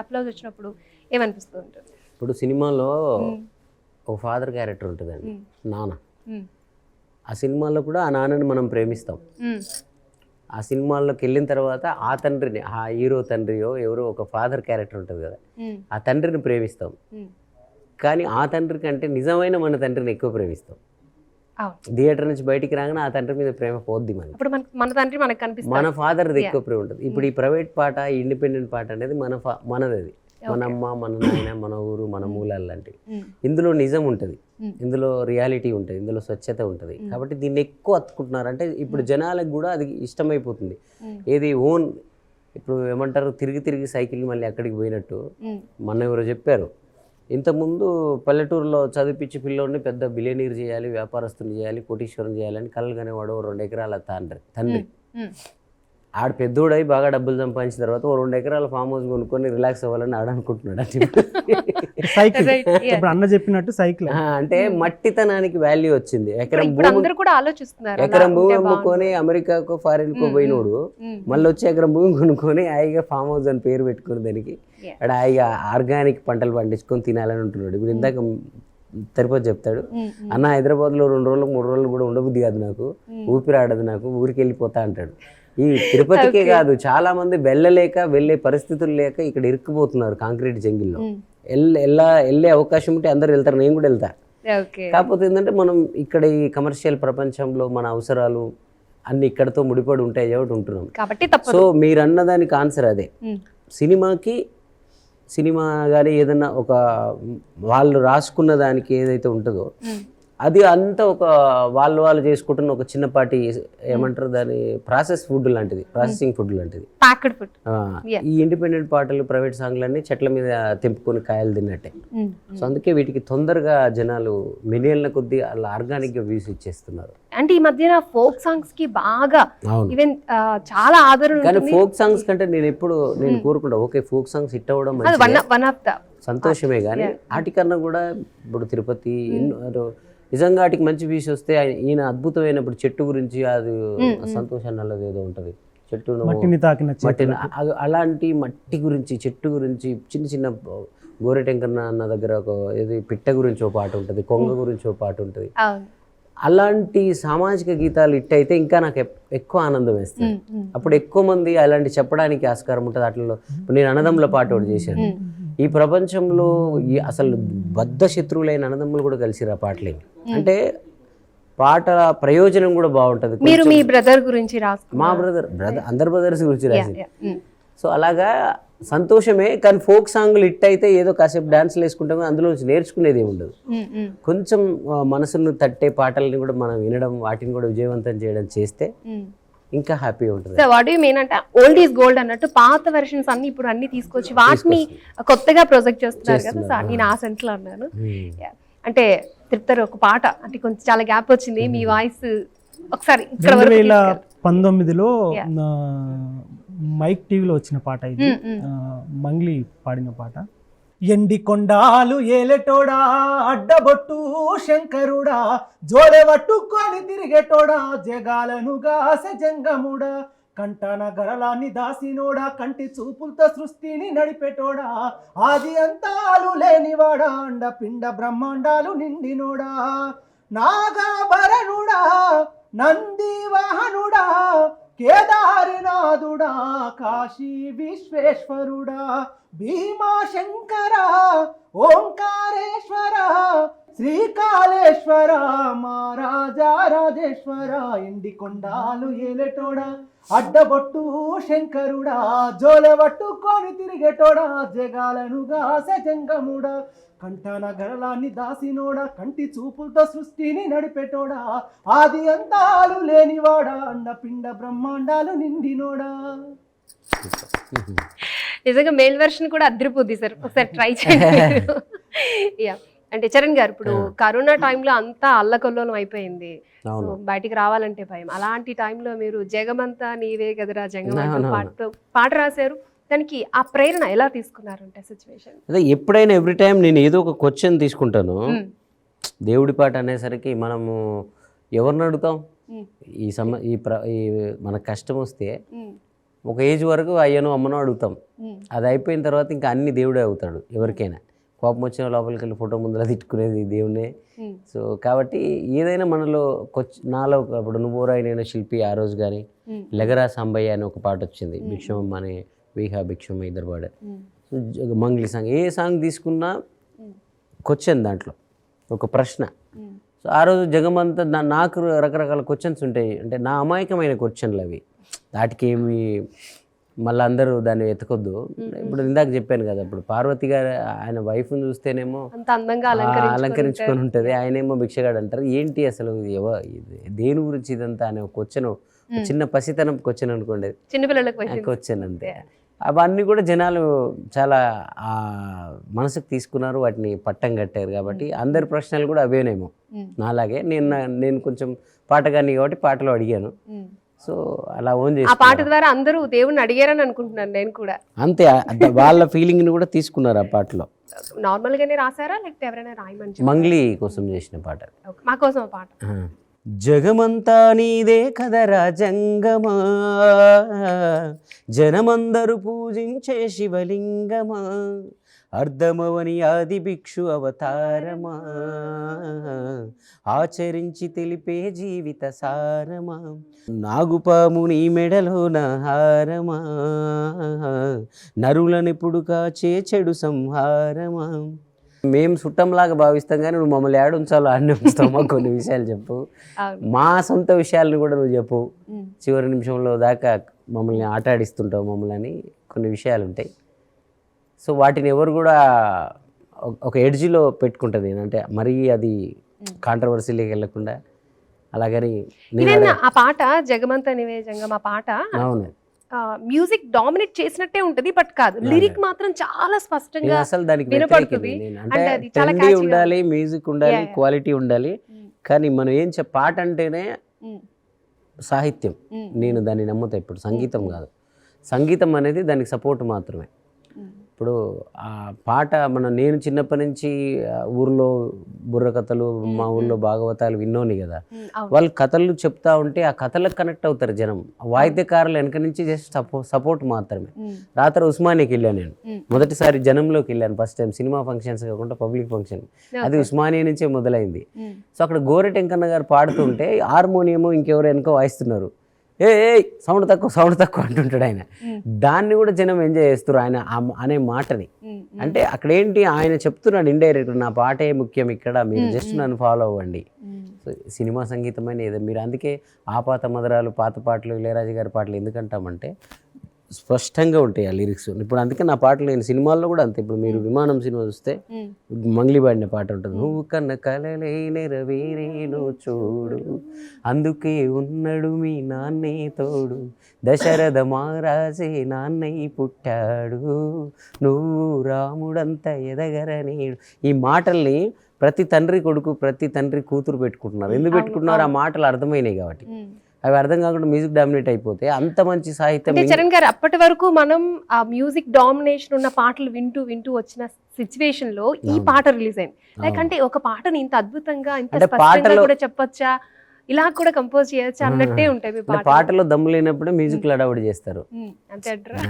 అప్లౌజ్ వచ్చినప్పుడు ఏమనిపిస్తూ ఉంటుంది? ఇప్పుడు సినిమాలో ఒక ఫాదర్ క్యారెక్టర్ ఉంటుందండి, నాన్న. ఆ సినిమాలో కూడా ఆ నాన్నని మనం ప్రేమిస్తాం. ఆ సినిమాల్లోకి వెళ్ళిన తర్వాత ఆ తండ్రిని, ఆ హీరో తండ్రియో ఎవరో ఒక ఫాదర్ క్యారెక్టర్ ఉంటుంది కదా, ఆ తండ్రిని ప్రేమిస్తాం. కానీ ఆ తండ్రి కంటే నిజమైన మన తండ్రిని ఎక్కువ ప్రేమిస్తాం. థియేటర్ నుంచి బయటికి రాగానే ఆ తండ్రి మీద ప్రేమ పోద్ది మనకి. మన తండ్రి మనకు కనిపిస్తుంది, మన ఫాదర్ది ఎక్కువ ప్రేమ ఉంటుంది. ఇప్పుడు ఈ ప్రైవేట్ పాట, ఈ ఇండిపెండెంట్ పాట అనేది మనది. అది మన అమ్మ, మన నాయన, మన ఊరు, మన మూలాలు లాంటివి. ఇందులో నిజం ఉంటుంది, ఇందులో రియాలిటీ ఉంటుంది, ఇందులో స్వచ్ఛత ఉంటుంది. కాబట్టి దీన్ని ఎక్కువ అతుకుంటున్నారు. అంటే ఇప్పుడు జనాలకు కూడా అది ఇష్టమైపోతుంది. ఏది ఓన్, ఇప్పుడు ఏమంటారు, తిరిగి సైకిల్ మళ్ళీ అక్కడికి పోయినట్టు. మొన్న ఎవరో చెప్పారు, ఇంతకుముందు పల్లెటూరులో చదివిపించి పిల్లోడిని పెద్ద బిలియనీర్ చేయాలి, వ్యాపారస్తుని చేయాలి, కోటీశ్వరం చేయాలని కళ్ళు కనేవాడు 2 ఎకరాల తండ్రి. ఆడు పెద్దోడై బాగా డబ్బులు సంపాదించిన తర్వాత 2 ఎకరాల ఫామ్ హౌస్ కొనుక్కొని రిలాక్స్ అవ్వాలని ఆడనుకుంటున్నాడు. సైకిల్ ఇప్పుడు అన్న చెప్పినట్టు సైకిల్ అంటే మట్టితనానికి వాల్యూ వచ్చింది. ఎకరం భూమి అమ్ముకొని అమెరికాకో ఫారిన్కో పోయినోడు మళ్ళీ వచ్చి ఎకరం భూమి కొనుక్కొని హాయిగా ఫామ్ హౌస్ అని పేరు పెట్టుకుని దానికి ఆడ హాయిగా ఆర్గానిక్ పంటలు పండించుకొని తినాలని ఉంటున్నాడు. ఇప్పుడు ఇందాక తిరుపతి చెప్తాడు, అన్న హైదరాబాద్లో 2 రోజులు 3 రోజులు కూడా ఉండబుద్ధి కాదు, నాకు ఊపిరాడదు, నాకు ఊరికి వెళ్ళిపోతా అంటాడు. ఈ తిరుపతికే కాదు, చాలా మంది వెళ్ళే పరిస్థితులు లేక ఇక్కడ ఇరుక్కుపోతున్నారు కాంక్రీట్ జంగిల్లో. వెళ్ళే అవకాశం ఉంటే అందరు వెళ్తారు, నేను కూడా వెళ్తా. ఓకే. కాకపోతే ఏంటంటే మనం ఇక్కడ ఈ కమర్షియల్ ప్రపంచంలో మన అవసరాలు అన్ని ఇక్కడతో ముడిపడి ఉంటాయి కాబట్టి ఉంటున్నాం. కాబట్టి సో తప్పదు. మీరు అన్నదానికి ఆన్సర్ అదే. సినిమా కానీ ఏదన్నా ఒక వాళ్ళు రాసుకున్న దానికి ఏదైతే ఉంటుందో అది అంతా ఒక వాళ్ళు చేసుకుంటున్న ఒక చిన్నపాటి ఏమంటారు దాని ప్రాసెసింగ్ ఫుడ్ లాంటిది. Packed food. ఈ ఇండిపెండెంట్ పాటలు ప్రైవేట్ సాంగ్లన్నీ చెట్ల మీద తెంపుకొని కాయలు తిన్నట్టే. సో అందుకే వీటికి తొందరగా జనాలు మిలియన్ల కొద్దీ అలా ఆర్గానిక్గా వ్యూస్ ఇచ్చేస్తున్నారు. అంటే ఈ మధ్యన ఫోక్ సాంగ్స్ కి బాగా ఈవెన్ చాలా ఆదరణ. కానీ ఫోక్ సాంగ్స్ కంటే నేను కోరుకుంటా ఓకే ఫోక్ సాంగ్స్ హిట్ అవ్వడం సంతోషమే, కానీ వాటికన్నా కూడా ఇప్పుడు తిరుపతి నిజంగా వాటికి మంచి వ్యూస్ వస్తే ఈయన అద్భుతమైనప్పుడు చెట్టు గురించి అది సంతోషాన్ని అన్నది ఏదో ఉంటుంది, చెట్టు అలాంటి మట్టి గురించి చెట్టు గురించి చిన్న చిన్న గోరెటెంకన్న అన్న దగ్గర ఒక ఏది పిట్ట గురించి ఒక పాట ఉంటుంది, కొంగ గురించి ఒక పాట ఉంటుంది. అలాంటి సామాజిక గీతాలు హిట్ అయితే ఇంకా నాకు ఎక్కువ ఆనందం వేస్తుంది. అప్పుడు ఎక్కువ మంది అలాంటి చెప్పడానికి ఆస్కారం ఉంటుంది. అట్లలో నేను అన్నదమ్ముల పాట ఒకటి చేశాను. ఈ ప్రపంచంలో అసలు బద్ధ శత్రువులైన అన్నదమ్ములు కూడా కలిసిరు ఆ పాటలేమి. అంటే పాట ప్రయోజనం కూడా బాగుంటుంది. మీరు మీ బ్రదర్ గురించి మా బ్రదర్ అందరు బ్రదర్స్ గురించి రాసి. సో అలాగా సంతోషమే, కానీ ఫోక్ సాంగ్లు హిట్ అయితే ఏదో కాసేపు డాన్స్లు వేసుకుంటాం, అందులో నేర్చుకునేది ఏమి ఉండదు. కొంచెం మనసును తట్టే పాటల్ని కూడా మనం వినడం, వాటిని కూడా విజయవంతం చేయడం చేస్తే ఇంకా హ్యాపీగా ఉంటుంది. సో వాట్ యు మీన్ అంటే ఓల్డ్ ఈజ్ గోల్డ్ అన్నట్టు పాత వెర్షన్స్ అన్ని ఇప్పుడు అన్ని తీసుకొచ్చి వాటిని కొత్తగా ప్రొజెక్ట్ చేస్తున్నారు కదా. సో నేను ఆ సెన్స్ లో అన్నాను. అంటే తిరుపతి ఒక పాట అంటే కొంచెం చాలా గ్యాప్ వచ్చింది, మీ వాయిస్ ఒకసారి 2019లో మైక్ టీవీలో వచ్చిన పాట ఇది, మంగ్లీ పాడిన పాట. ఎండి కొండాలు ఏలెటోడా అడ్డబొట్టు శంకరుడా జోలె పట్టుకొని తిరిగేటోడా జగాలను గాసె జంగముడా కంటన గరలాన్ని దాసినోడా కంటి చూపులతో సృష్టిని నడిపెటోడా ఆది అంతాలు లేనివాడా అండ పిండ బ్రహ్మాండాలు నిండినోడా నాగాభరణుడా నంది వాహనుడా కేదారనాథుడా కాశీ విశ్వేశ్వరుడా భీమా శంకర ఓంకారేశ్వర శ్రీకాళేశ్వర మహారాజా రాజేశ్వర ఎండి కొండాలు ఏలెటోడా అడ్డబొట్టు శంకరుడా జోలె పట్టుకొని తిరిగేటోడా జగాలను గాసె జంగముడా కంటన గరలాన్ని దాసినోడా కంటి చూపులతో సృష్టిని నడిపెటోడా ఆది అంతాలు లేనివాడా అండ పిండ బ్రహ్మాండాలు నిండినోడా. నిజంగా మేల్ వెర్షన్ కూడా అదిరిపోద్ది సార్, ఒకసారి ట్రై చేయండి. యా అంటే చరణ్ గారు ఇప్పుడు కరోనా టైంలో అంతా అల్లకొల్లోలం అయిపోయింది, బయటికి రావాలంటే భయం. అలాంటి టైంలో మీరు జగమంతా నీవే కదరా జగమంతా పాట రాశారు. దానికి ఆ ప్రేరణ ఎలా తీసుకున్నారంటే సిచ్యువేషన్? అదే ఎప్పుడైనా ఎవ్రీ టైం నేను ఏదో ఒక క్వశ్చన్ తీసుకుంటాను. దేవుడి పాట అనేసరికి మనము ఎవరిని అడుగుతాం? ఈ మన కష్టం వస్తే ఒక ఏజ్ వరకు అయ్యనో అమ్మనో అడుగుతాం. అది అయిపోయిన తర్వాత ఇంకా అన్ని దేవుడే అవుతాడు. ఎవరికైనా కోపం వచ్చిన లోపలికి వెళ్ళి ఫోటో ముందర తిట్టుకునేది దేవుడే. సో కాబట్టి ఏదైనా మనలో నాలో ఇప్పుడు నువ్వురాయి నేను శిల్పి ఆ రోజు కానీ లెగరా సాంబయ్య అని ఒక పాట వచ్చింది, భిక్షమమ్మ అని వీహా భిక్షమ్మ ఇద్దరు పాడారు. మంగ్లీ సాంగ్ ఏ సాంగ్ తీసుకున్నా క్వశ్చన్, దాంట్లో ఒక ప్రశ్న. సో ఆ రోజు జగమంతా నాకు రకరకాల క్వశ్చన్స్ ఉంటాయి. అంటే నా అమాయకమైన క్వశ్చన్లు అవి, వాటికి ఏమి మళ్ళీ అందరూ దాన్ని ఎత్తుకొద్దు. ఇప్పుడు ఇందాక చెప్పాను కదా, ఇప్పుడు పార్వతి గారు ఆయన వైఫ్ని చూస్తేనేమో అలంకరించుకొని ఉంటుంది, ఆయనేమో భిక్షగాడు అంటారు. ఏంటి అసలు దేని గురించి ఇదంతా అనే క్వశ్చన్, చిన్న పసితనం క్వశ్చన్ అనుకోండి, చిన్నపిల్లలకు క్వశ్చన్ అంతే. అవన్నీ కూడా జనాలు చాలా మనసుకు తీసుకున్నారు, వాటిని పట్టం కట్టారు. కాబట్టి అందరి ప్రశ్నలు కూడా అవేనేమో నాలాగే. నేను కొంచెం పాటగాని కాబట్టి పాటలు అడిగాను. సో అలా ఓన్ చేసి ఆ పాట ద్వారా అందరూ దేవుణ్ణి అడిగారని అనుకుంటున్నాను నేను కూడా. అంతే, వాళ్ళ ఫీలింగ్ ని కూడా తీసుకున్నారు ఆ పాటలో. నార్మల్ గానే రాసారా లేకపోతే ఎవరైనా రాయమని? మంగ్లీ కోసం చేసిన పాట, మా కోసం ఆ పాట. జగమంతా నీదే కదరా జంగమా, జనమందరూ పూజించే శివలింగమా, అర్ధమవని ఆది భిక్షు అవతారమా, ఆచరించి తెలిపే జీవిత సారమా, నాగుపాము నీ మెడలో నహారమా, నరులనెప్పుడు కాచే చెడు సంహారమా, మేము చుట్టంలాగా భావిస్తాం కానీ నువ్వు మమ్మల్ని యాడ్ ఉంచాలో ఆడనే ఉంచుతావు, మాకు కొన్ని విషయాలు చెప్పు, మా సొంత విషయాలను కూడా నువ్వు చెప్పు, చివరి నిమిషంలో దాకా మమ్మల్ని ఆట ఆడిస్తుంటావు మమ్మల్ని అని కొన్ని విషయాలు ఉంటాయి. సో వాటిని ఎవరు కూడా ఒక ఎడ్జ్లో పెట్టుకుంటుంది, అంటే మరీ అది కాంట్రవర్సీలోకి వెళ్ళకుండా. అలాగని ఆ పాట జగమంత నివేజంగం ఆ పాట అవును మ్యూజిక్ డామినేట్ చేసినట్టే ఉంటది, బట్ కాదు లిరిక్ మాత్రం చాలా స్పష్టంగా అసలు దానికి వినపడుతుంది. అంటే ట్రెండీ ఉండాలి, మ్యూజిక్ ఉండాలి, క్వాలిటీ ఉండాలి. కానీ మనం పాట అంటేనే సాహిత్యం, నేను దాన్ని నమ్ముతా. ఇప్పుడు సంగీతం కాదు, సంగీతం అనేది దానికి సపోర్ట్ మాత్రమే. ఇప్పుడు ఆ పాట నేను చిన్నప్పటి నుంచి ఊర్లో బుర్రకథలు, మా ఊర్లో భాగవతాలు విన్నోని కదా, వాళ్ళు కథలు చెప్తా ఉంటే ఆ కథలకు కనెక్ట్ అవుతారు జనం. వాయిద్యకారులు వెనక నుంచి జస్ట్ సపోర్ట్ మాత్రమే. రాత్రి ఉస్మానియాకి వెళ్ళాను నేను, మొదటిసారి జనంలోకి వెళ్ళాను ఫస్ట్ టైం, సినిమా ఫంక్షన్స్ కాకుండా పబ్లిక్ ఫంక్షన్, అది ఉస్మానియా నుంచే మొదలైంది. సో అక్కడ గోరెటెంకన్న గారు పాడుతుంటే హార్మోనియము ఇంకెవరు వెనక వాయిస్తున్నారు, ఏ సౌండ్ తక్కువ అంటుంటాడు ఆయన. దాన్ని కూడా జనం ఎంజాయ్ చేస్తారు ఆయన అనే మాటని. అంటే అక్కడ ఏంటి, ఆయన చెప్తున్నాడు ఇండైరెక్ట్, నా పాటే ముఖ్యం ఇక్కడ, మీరు జస్ట్ నన్ను ఫాలో అవ్వండి. సో సినిమా సంగీతమైన ఏదో మీరు, అందుకే ఆపాత మధురాలు, పాత పాటలు, ఇళయరాజా గారి పాటలు ఎందుకంటామంటే స్పష్టంగా ఉంటాయి ఆ లిరిక్స్. ఇప్పుడు అందుకే నా పాటలు నేను సినిమాల్లో కూడా అంతే. ఇప్పుడు మీరు విమానం సినిమా చూస్తే మంగ్లీ పాడిన పాట ఉంటుంది, నువ్వు కన్న కలలే నెరవేరేను చూడు, అందుకే ఉన్నాడు మీ నాన్నే తోడు, దశరథ మహారాజే నాన్నయ్య పుట్టాడు, నువ్వు రాముడంత ఎదగరనేడు. ఈ మాటల్ని ప్రతి తండ్రి కొడుకు, ప్రతి తండ్రి కూతురు పెట్టుకుంటున్నారు. ఎందుకు పెట్టుకుంటున్నారు? ఆ మాటలు అర్థమైనాయి కాబట్టి. అవి అర్థం కాకుండా మ్యూజిక్ డామినేట్ అయిపోతే అంత మంచి సాహిత్యం. చరణ్ గారు, అప్పటి వరకు మనం ఆ మ్యూజిక్ డామినేషన్ ఉన్న పాటలు వింటూ వచ్చిన సిచ్యువేషన్ లో ఈ పాట రిలీజ్ అయింది. లైక్ అంటే ఒక పాటని ఇంత అద్భుతంగా, ఇంత స్పష్టంగా కూడా చెప్పొచ్చా, ఇలా కూడా కంపోజ్ చేయొచ్చా అన్నట్టే ఉంటాయి పాటలో. దమ్ము లేనప్పుడే మ్యూజిక్ అడావిడి చేస్తారు అంతే అంటారా?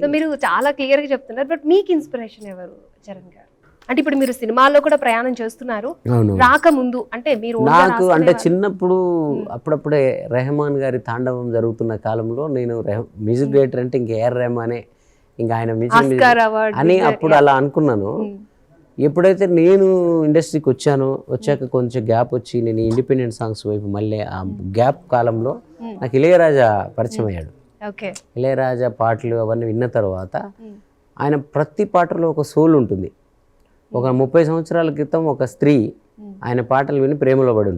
సో మీరు చాలా క్లియర్ గా చెప్తున్నారు. బట్ మీకు ఇన్స్పిరేషన్ ఎవరు చరణ్ గారు? అంటే ఇప్పుడు మీరు సినిమాల్లో కూడా ప్రయాణం చేస్తున్నారు, రాకముందు అంటే మీరు నాకు అంటే చిన్నప్పుడు అప్పుడప్పుడే రెహమాన్ గారి తాండవం జరుగుతున్న కాలంలో నేను మ్యూజిక్ డైరెక్టర్ అంటే ఇంకా ఏఆర్ రెహమానే, ఇంకా ఆయన మ్యూజిక్ అని అప్పుడు అలా అనుకున్నాను. ఎప్పుడైతే నేను ఇండస్ట్రీకి వచ్చాక కొంచెం గ్యాప్ వచ్చి నేను ఇండిపెండెంట్ సాంగ్స్ వైపు మళ్ళీ ఆ గ్యాప్ కాలంలో నాకు ఇళయరాజా పరిచయం అయ్యాడు. ఇళయరాజా పాటలు అవన్నీ విన్న తర్వాత ఆయన ప్రతి పాటలో ఒక సోల్ ఉంటుంది. ఒక 30 సంవత్సరాల క్రితం ఒక స్త్రీ ఆయన పాటలు విని ప్రేమలో పడి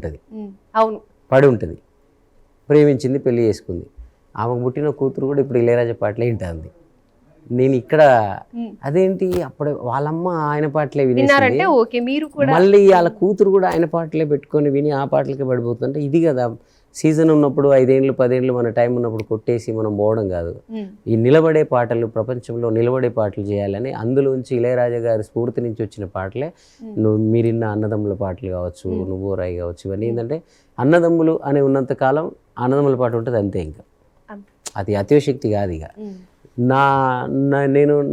ఉంటుంది, ప్రేమించింది, పెళ్లి చేసుకుంది. ఆమెకు పుట్టిన కూతురు కూడా ఇప్పుడు ఇళయరాజా పాటలే వింటుంది. నేను ఇక్కడ అదేంటి, అప్పుడే వాళ్ళమ్మ ఆయన పాటలే వినేసింది, మళ్ళీ వాళ్ళ కూతురు కూడా ఆయన పాటలే పెట్టుకొని విని ఆ పాటలకే పడిపోతుందంటే ఇది కదా సీజన్ ఉన్నప్పుడు 5 ఏళ్ళు 10 ఏళ్ళు మన టైం ఉన్నప్పుడు కొట్టేసి మనం పోవడం కాదు. ఈ నిలబడే పాటలు, ప్రపంచంలో నిలబడే పాటలు చేయాలని అందులోంచి ఇళయరాజా గారి స్ఫూర్తి నుంచి వచ్చిన పాటలే మీరిన్న అన్నదమ్ముల పాటలు కావచ్చు, నువ్వు రాయి కావచ్చు. ఇవన్నీ ఏంటంటే అన్నదమ్ములు అని ఉన్నంత కాలం అన్నదమ్ముల పాట ఉంటుంది అంతే, ఇంకా అది అతిశక్తి కాదు. ఇక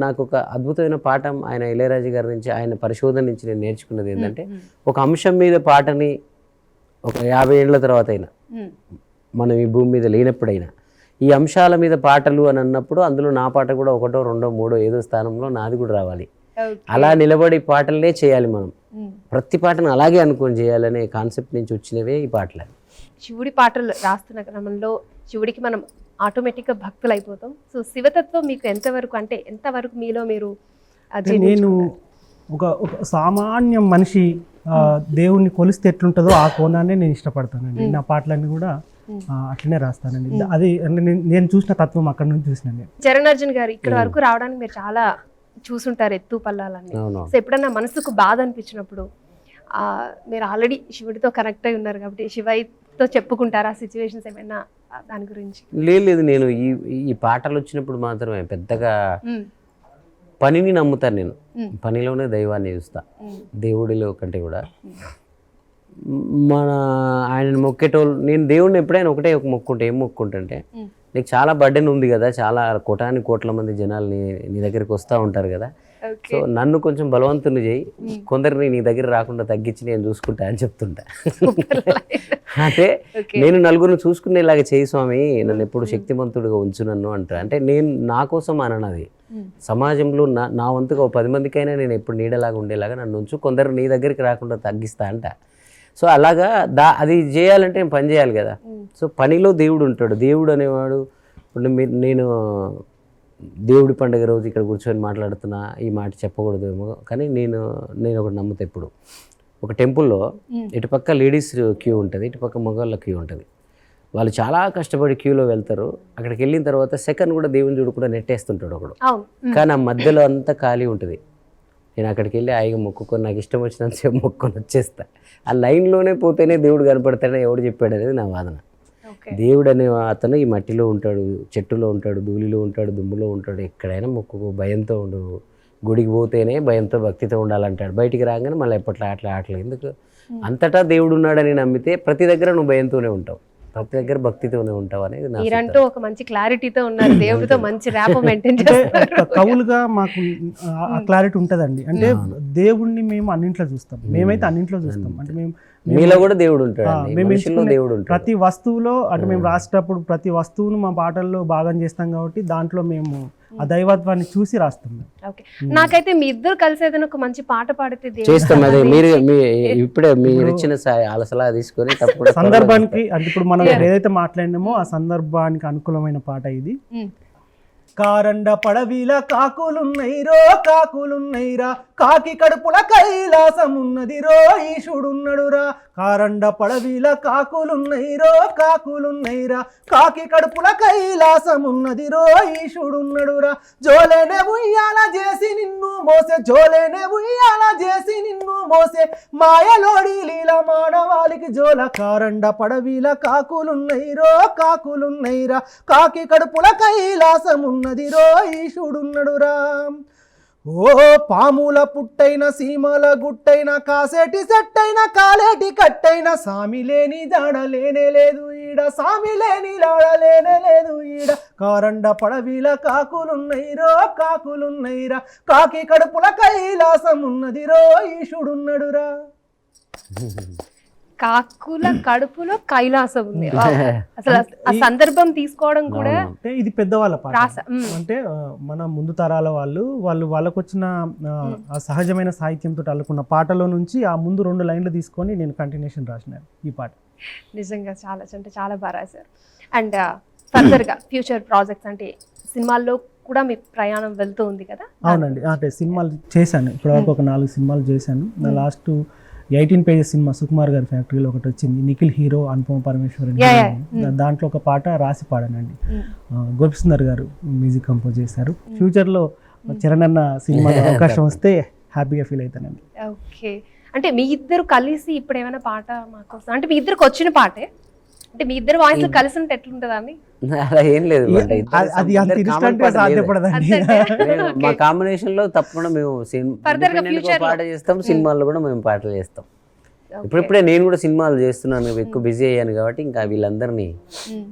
నాకు ఒక అద్భుతమైన పాఠం ఆయన ఇళయరాజా గారి నుంచి, ఆయన పరిశోధన నుంచి నేను నేర్చుకున్నది ఏంటంటే, ఒక అంశం మీద పాటని ఒక 50 ఏళ్ల తర్వాత అయినా, మనం ఈ భూమి మీద లేనప్పుడైనా, ఈ అంశాల మీద పాటలు అని అన్నప్పుడు అందులో నా పాట కూడా 1, 2, 3 ఏదో స్థానంలో నాది కూడా రావాలి. అలా నిలబడి పాటలనే చేయాలి మనం, ప్రతి పాటను అలాగే అనుకొని చేయాలనే కాన్సెప్ట్ నుంచి వచ్చినవే ఈ పాటలు. శివుడి పాటలు రాస్తున్న క్రమంలో శివుడికి మనం ఆటోమేటిక్గా భక్తులు అయిపోతాం. సో శివతత్వం మీకు ఎంతవరకు మీలో మీరు? నేను ఒక సామాన్య మనిషి దేవుణ్ణి కొలిస్తే ఎట్లుంటుందో ఆ కోణాన్ని నేను ఇష్టపడతానండి. నా పాటలన్నీ కూడా అట్లనే రాస్తానండి. అది నేను చూసిన తత్వం అక్కడ నుంచి చూసినాను. చరణ్ అర్జున్ గారు, ఇక్కడ వరకు రావడానికి మీరు చాలా చూసుంటారు, ఎత్తు పల్లాలని. సో ఎప్పుడన్నా మనసుకు బాధ అనిపించినప్పుడు మీరు ఆల్రెడీ శివుడితో కనెక్ట్ అయి ఉన్నారు కాబట్టి శివయ్యతో చెప్పుకుంటారా సిచ్యువేషన్స్ ఏమైనా దాని గురించి? లేదు, నేను ఈ పాటలు వచ్చినప్పుడు మాత్రమే పెద్దగా పనిని నమ్ముతాను. నేను పనిలోనే దైవాన్ని చూస్తా, దేవుడిలో కంటే కూడా. ఆయనను మొక్కేటోళ్ళు, నేను దేవుడిని ఎప్పుడైనా ఒకటే మొక్కుంటే ఏం మొక్కుంటుంటే, నీకు చాలా బర్డెన్ ఉంది కదా, చాలా కోట్ల మంది జనాలు నీ దగ్గరికి వస్తూ ఉంటారు కదా, సో నన్ను కొంచెం బలవంతుని చేయి, కొందరిని నీ దగ్గర రాకుండా తగ్గించి నేను చూసుకుంటా అని చెప్తుంటా. అంటే నేను నలుగురిని చూసుకునేలాగా చేయి స్వామి, నన్ను ఎప్పుడు శక్తిమంతుడిగా ఉంచు నన్ను అంటా. అంటే నేను నా కోసం అననది, సమాజంలో నా వంతుగా 10 మందికైనా నేను ఎప్పుడు నీడలాగా ఉండేలాగా నన్ను ఉంచు, కొందరు నీ దగ్గరికి రాకుండా తగ్గిస్తా అంట. సో అలాగా అది చేయాలంటే నేను పని చేయాలి కదా. సో పనిలో దేవుడు ఉంటాడు. దేవుడు అనేవాడు, ఇప్పుడు నేను దేవుడి పండుగ రోజు ఇక్కడ కూర్చొని మాట్లాడుతున్నా, ఈ మాట చెప్పకూడదేమో కానీ నేను ఒకటి నమ్ముతా. ఇప్పుడు ఒక టెంపుల్లో ఇటుపక్క లేడీస్ క్యూ ఉంటుంది, ఇటుపక్క మగవాళ్ళ క్యూ ఉంటుంది. వాళ్ళు చాలా కష్టపడి క్యూలో వెళ్తారు. అక్కడికి వెళ్ళిన తర్వాత సెకండ్ కూడా దేవుని చూడు కూడా నెట్టేస్తుంటాడు ఒకడు, కానీ ఆ మధ్యలో అంతా ఖాళీ ఉంటుంది. నేను అక్కడికి వెళ్ళి హాయిగా మొక్కుకొని నాకు ఇష్టం వచ్చినంతసేపు మొక్కుకొని వచ్చేస్తా. ఆ లైన్లోనే పోతేనే దేవుడు కనపడతాడని ఎవడు చెప్పాడు అనేది నా వాదన. దేవుడు అనే అతను ఈ మట్టిలో ఉంటాడు, చెట్టులో ఉంటాడు, ధూళిలో ఉంటాడు, దుమ్ములో ఉంటాడు. ఎక్కడైనా మొక్కుకో, భయంతో ఉండు. గుడికి పోతేనే భయంతో భక్తితో ఉండాలంటాడు. బయటికి రాగానే మళ్ళీ ఎప్పట్లో ఆటలేదు. ఎందుకు అంతటా దేవుడు ఉన్నాడని నమ్మితే ప్రతి దగ్గర నువ్వు భయంతోనే ఉంటావు, ప్రతి దగ్గర భక్తితోనే ఉంటావు అనేది మీరంటూ ఒక మంచి క్లారిటీతో ఉన్నారు, దేవుడితో మంచి ర్యాప్ మెయింటైన్ చేస్తారు. కవులుగా మాకు ఆ క్లారిటీ ఉంటుందండి. అంటే దేవుణ్ణి మేము అన్నింట్లో చూస్తాం, మేమైతే అన్నింట్లో చూస్తాం. అంటే మీలో కూడా దేవుడు ఉంటాడు, దేవుడు ఉంటాడు ప్రతి వస్తువులో. అంటే మేము రాసేటప్పుడు ప్రతి వస్తువును మా పాటల్లో భాగం చేస్తాం కాబట్టి దాంట్లో మేము ఆ దైవత్వాన్ని చూసి రాస్తాం. నాకైతే మీ ఇద్దరు కలిసి ఏదైనా ఒక మంచి పాట పాడితే చేస్తాం. అదే మీరు ఇప్పుడే మీరు ఇచ్చిన సలహా తీసుకొని సందర్భానికి, అంటే ఇప్పుడు మనం ఏదైతే మాట్లాడినామో ఆ సందర్భానికి అనుకూలమైన పాట ఇది. కారండ పడవిల కాకులున్నైరో కాకులున్నైరా, కాకి కడుపుల కైలాసం ఉన్నదిరో ఈశుడున్నడురా. కారండ పడవిల కాకులున్నైరో కాకులున్నైరా, కాకి కడుపుల కైలాసం ఉన్నదిరో ఈశుడున్నడురా. జోలేనే ఉయ్యాల చేసి నిన్ను మోసే, జోలేనే ఉయ్యాల చేసి నిన్ను మోసే, మాయలోడి లీల మానవాళికి జోల. కారండ పడవిల కాకులున్నైరో కాకులున్నైరా, కాకి కడుపుల కైలాసం ఉన్నదిరో ఈశుడున్నడురా. ఓ పాముల పుట్టైన సీమల గుట్టైన, కాసేటి సెట్టైన కాలేటి కట్టైన, సామి లేని జాడలేనే లేదు ఈడ, సామి లేని లాడలేనే లేదు ఈడ. కారండ పడవిల కాకులున్నైరో కాకులున్నైరా, కాకి కడుపుల కైలాసం ఉన్నదిరో ఈశుడున్నడురా. కాకుల కడుపులో కైలాసం ఉంది. అసలు ఆ సందర్భం తీసుకోవడం కూడా అంటే ఇది పెద్దవాళ్ళ పాట. అంటే మన ముందు తరాల వాళ్ళకు వచ్చిన ఆ సహజమైన సాహిత్యంతో అల్లుకున్న పాటలో నుంచి ఆ ముందు 2 లైన్లు తీసుకొని నేను కంటిన్యూషన్ రాసినాను ఈ పాట. నిజంగా చాలా అంటే చాలా బాగా రాశారు. అండ్ ఫర్దర్గా ఫ్యూచర్ ప్రాజెక్ట్స్ అంటే సినిమాల్లో కూడా మీ ప్రయాణం వెళ్తూ ఉంది కదా? అవునండి, అంటే సినిమాలు చేశాను ఇప్పటివరకు, ఒక 4 సినిమాలు చేశాను. నా లాస్ట్ 18 పేజెస్ సినిమా సుకుమార్ గారి ఫ్యాక్టరీలో ఒకటి వచ్చింది, నిఖిల్ హీరో, అనుపమ పరమేశ్వరన్. దాంట్లో ఒక పాట రాసి పాడానండి. గోపిసుందర్ గారు మ్యూజిక్ కంపోజ్ చేశారు. ఫ్యూచర్లో చరణ్ అన్న సినిమా అవకాశం వస్తే హ్యాపీగా ఫీల్ అవుతానండి. ఓకే, అంటే మీ ఇద్దరు కలిసి ఇప్పుడు ఏమైనా పాట మాకోసం, అంటే మీ ఇద్దరికి వచ్చిన పాటే, అంటే మీ ఇద్దరు వాయిస్ కలిసి ఉంటే ఎట్లుంటదా అని? అలా ఏం లేదు, మా కాంబినేషన్ లో తప్పకుండా మేము పాట చేస్తాం, సినిమాల్లో కూడా మేము పాటలు చేస్తాం. ఇప్పుడిప్పుడే నేను కూడా సినిమాలు చేస్తున్నాను, ఎక్కువ బిజీ అయ్యాను కాబట్టి ఇంకా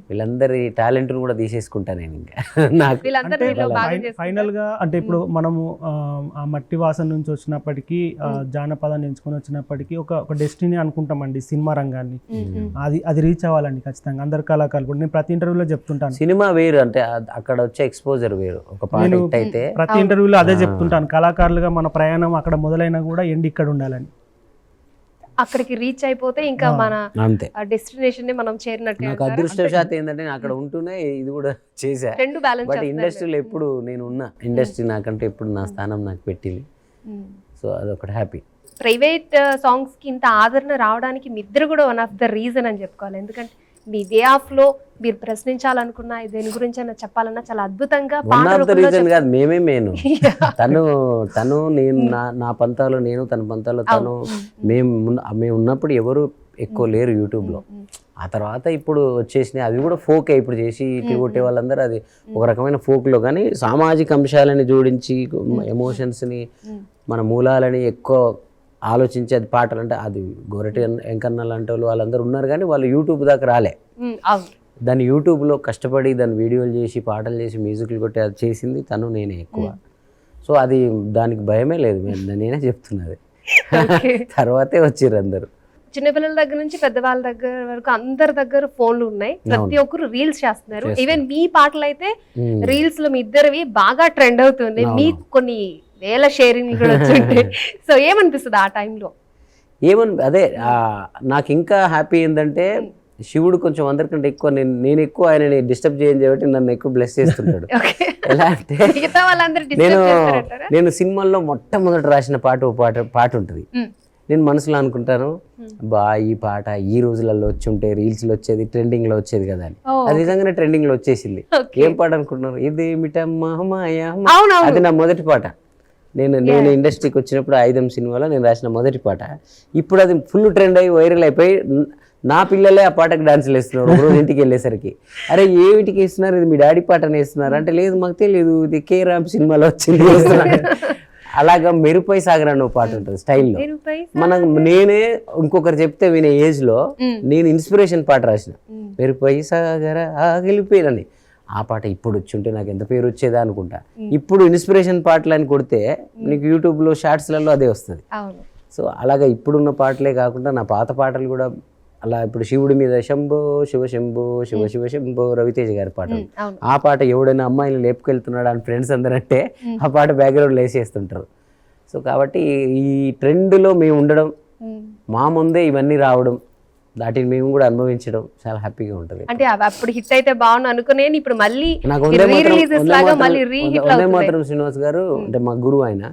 వీళ్ళందరి టాలెంట్ కూడా తీసేసుకుంటా నేను. ఇంకా నాకు ఫైనల్ గా అంటే ఇప్పుడు మనము ఆ మట్టి వాసన నుంచి వచ్చినప్పటికీ, జానపదాన్ని ఎంచుకొని వచ్చినప్పటికీ ఒక డెస్టినీ అనుకుంటామండి సినిమా రంగాన్ని. అది రీచ్ అవ్వాలండి ఖచ్చితంగా అందరు కళాకారులు. నేను ప్రతి ఇంటర్వ్యూలో చెప్తుంటాను, సినిమా వేరు అంటే అక్కడ వచ్చే ఎక్స్పోజర్ వేరు. ఒక పాట అయితే ప్రతి ఇంటర్వ్యూలో అదే చెప్తుంటాను, కళాకారులుగా మన ప్రయాణం అక్కడ మొదలైనా కూడా ఎండ్ ఇక్కడ ఉండాలని. అక్కడికి రీచ్ అయిపోతే ఇంకా మన డెస్టినేషన్ ని మనం చేరినట్టు. నాకు అదృష్టవశాత్తు ఏంటంటే నేను అక్కడ ఉంటూనే ఇది కూడా చేశా. రెండు బ్యాలెన్స్. బట్ ఇండస్ట్రీలో ఎప్పుడు నేను ఉన్నా, ఇండస్ట్రీ నాకంటే ఎప్పుడు నా స్థానం నాకు పెట్టింది. సో అదొకటి హ్యాపీ. ప్రైవేట్ సాంగ్స్ కి ఇంత ఆదరణ రావడానికి మీ ఇద్దరు కూడా వన్ ఆఫ్ ద రీజన్ అని చెప్పుకోవాలి. ఎందుకంటే మీ వే ఆఫ్ లో మీరు ప్రశ్నించాలనుకున్నా దేని గురించి అయినా చెప్పాలన్నా చాలా అద్భుతంగా. మేమే మేను తను నేను నా పంతాలో నేను, తన పంతాలో తను. మేము ఉన్నప్పుడు ఎవరు ఎక్కువ లేరు యూట్యూబ్లో. ఆ తర్వాత ఇప్పుడు వచ్చేసినాయి అవి కూడా ఫోకే. ఇప్పుడు చేసి కొట్టే వాళ్ళందరూ అది ఒక రకమైన ఫోక్లో, కానీ సామాజిక అంశాలని జోడించి ఎమోషన్స్ని, మన మూలాలని ఎక్కువ ఆలోచించి అది పాటలు అంటే అది గోరటి వెంకన్న లాంటి వాళ్ళందరూ ఉన్నారు, కానీ వాళ్ళు యూట్యూబ్ దాకా రాలే. దాన్ని యూట్యూబ్లో కష్టపడి దాన్ని వీడియోలు చేసి పాటలు చేసి మ్యూజిక్లు కొట్టి అది చేసింది తను, నేనే ఎక్కువ. సో అది దానికి భయమే లేదు, నేనే చెప్తున్నది. Okay. తర్వాతే వచ్చిర్రు అందరు. చిన్నపిల్లల దగ్గర నుంచి పెద్దవాళ్ళ దగ్గర వరకు అందరి దగ్గర ఫోన్లు ఉన్నాయి, ప్రతి ఒక్కరు రీల్స్ చేస్తున్నారు. ఈవెన్ మీ పాటలు అయితే రీల్స్ లో మీ ఇద్దరివి బాగా ట్రెండ్ అవుతుంది, మీకు కొన్ని వేల షేరింగ్ కూడా వచ్చింటాయి. సో ఏమనిపిస్తుంది ఆ టైంలో? అదే నాకు ఇంకా హ్యాపీ ఏంటంటే శివుడు కొంచెం అందరికంటే ఎక్కువ నేను ఎక్కువ ఆయనని డిస్టర్బ్ చేయని కాబట్టి నన్ను ఎక్కువ బ్లెస్ చేస్తుంటాడు. ఎలా అంటే నేను సినిమాల్లో మొట్టమొదటి రాసిన పాట ఉంటుంది. నేను మనసులో అనుకుంటాను, బా ఈ పాట ఈ రోజులలో వచ్చి ఉంటే రీల్స్లో వచ్చేది, ట్రెండింగ్లో వచ్చేది కదా అని. అది నిజంగానే ట్రెండింగ్లో వచ్చేసింది. ఏం పాట అనుకుంటున్నారు? ఇదేమిటమ్మా మాయా, అది నా మొదటి పాట. నేను ఇండస్ట్రీకి వచ్చినప్పుడు 5 సినిమాలో నేను రాసిన మొదటి పాట. ఇప్పుడు అది ఫుల్ ట్రెండ్ అయ్యి వైరల్ అయిపోయి నా పిల్లలే ఆ పాటకు డాన్సులు వేస్తున్నారు. ఒకరోజు ఇంటికి వెళ్ళేసరికి, అరే ఏమిటికి వేస్తున్నారు, ఇది మీ డాడీ పాటనే వేస్తున్నారు అంటే, లేదు మాకు తెలియదు, ఇది కే రామ్ సినిమాలో వచ్చింది. అలాగా మెరుపై సాగర్ అనే పాట ఉంటుంది స్టైల్లో. మనం నేనే ఇంకొకరు చెప్తే వినే ఏజ్ లో నేను ఇన్స్పిరేషన్ పాట రాసిన, మెరుపై సాగర ఆగిలిపోయినని. ఆ పాట ఇప్పుడు వచ్చి ఉంటే నాకు ఎంత పేరు వచ్చేదా అనుకుంటా. ఇప్పుడు ఇన్స్పిరేషన్ పాటలు అని కొడితే నీకు యూట్యూబ్లో షార్ట్స్లలో అదే వస్తుంది. సో అలాగా ఇప్పుడున్న పాటలే కాకుండా నా పాత పాటలు కూడా అలా, ఇప్పుడు శివుడి మీద శంభో శివ శంభో శివ శివ శంభో రవితేజ గారి పాట. ఆ పాట ఎవడైనా అమ్మాయిని లేపుకెళ్తున్నాడు అని ఫ్రెండ్స్ అందరంటే ఆ పాట బ్యాక్గ్రౌండ్లో వేసేస్తుంటారు. సో కాబట్టి ఈ ట్రెండ్లో మేము ఉండడం, మా ముందే ఇవన్నీ రావడం, వాటిని మేము కూడా అనుభవించడం చాలా హ్యాపీగా ఉంటుంది. అంటే అప్పుడు హిట్ అయితే బాగుంది అనుకునే ఇప్పుడు మళ్ళీ నాకు మాత్రం శ్రీనివాస్ గారు అంటే మా గురువు, ఆయన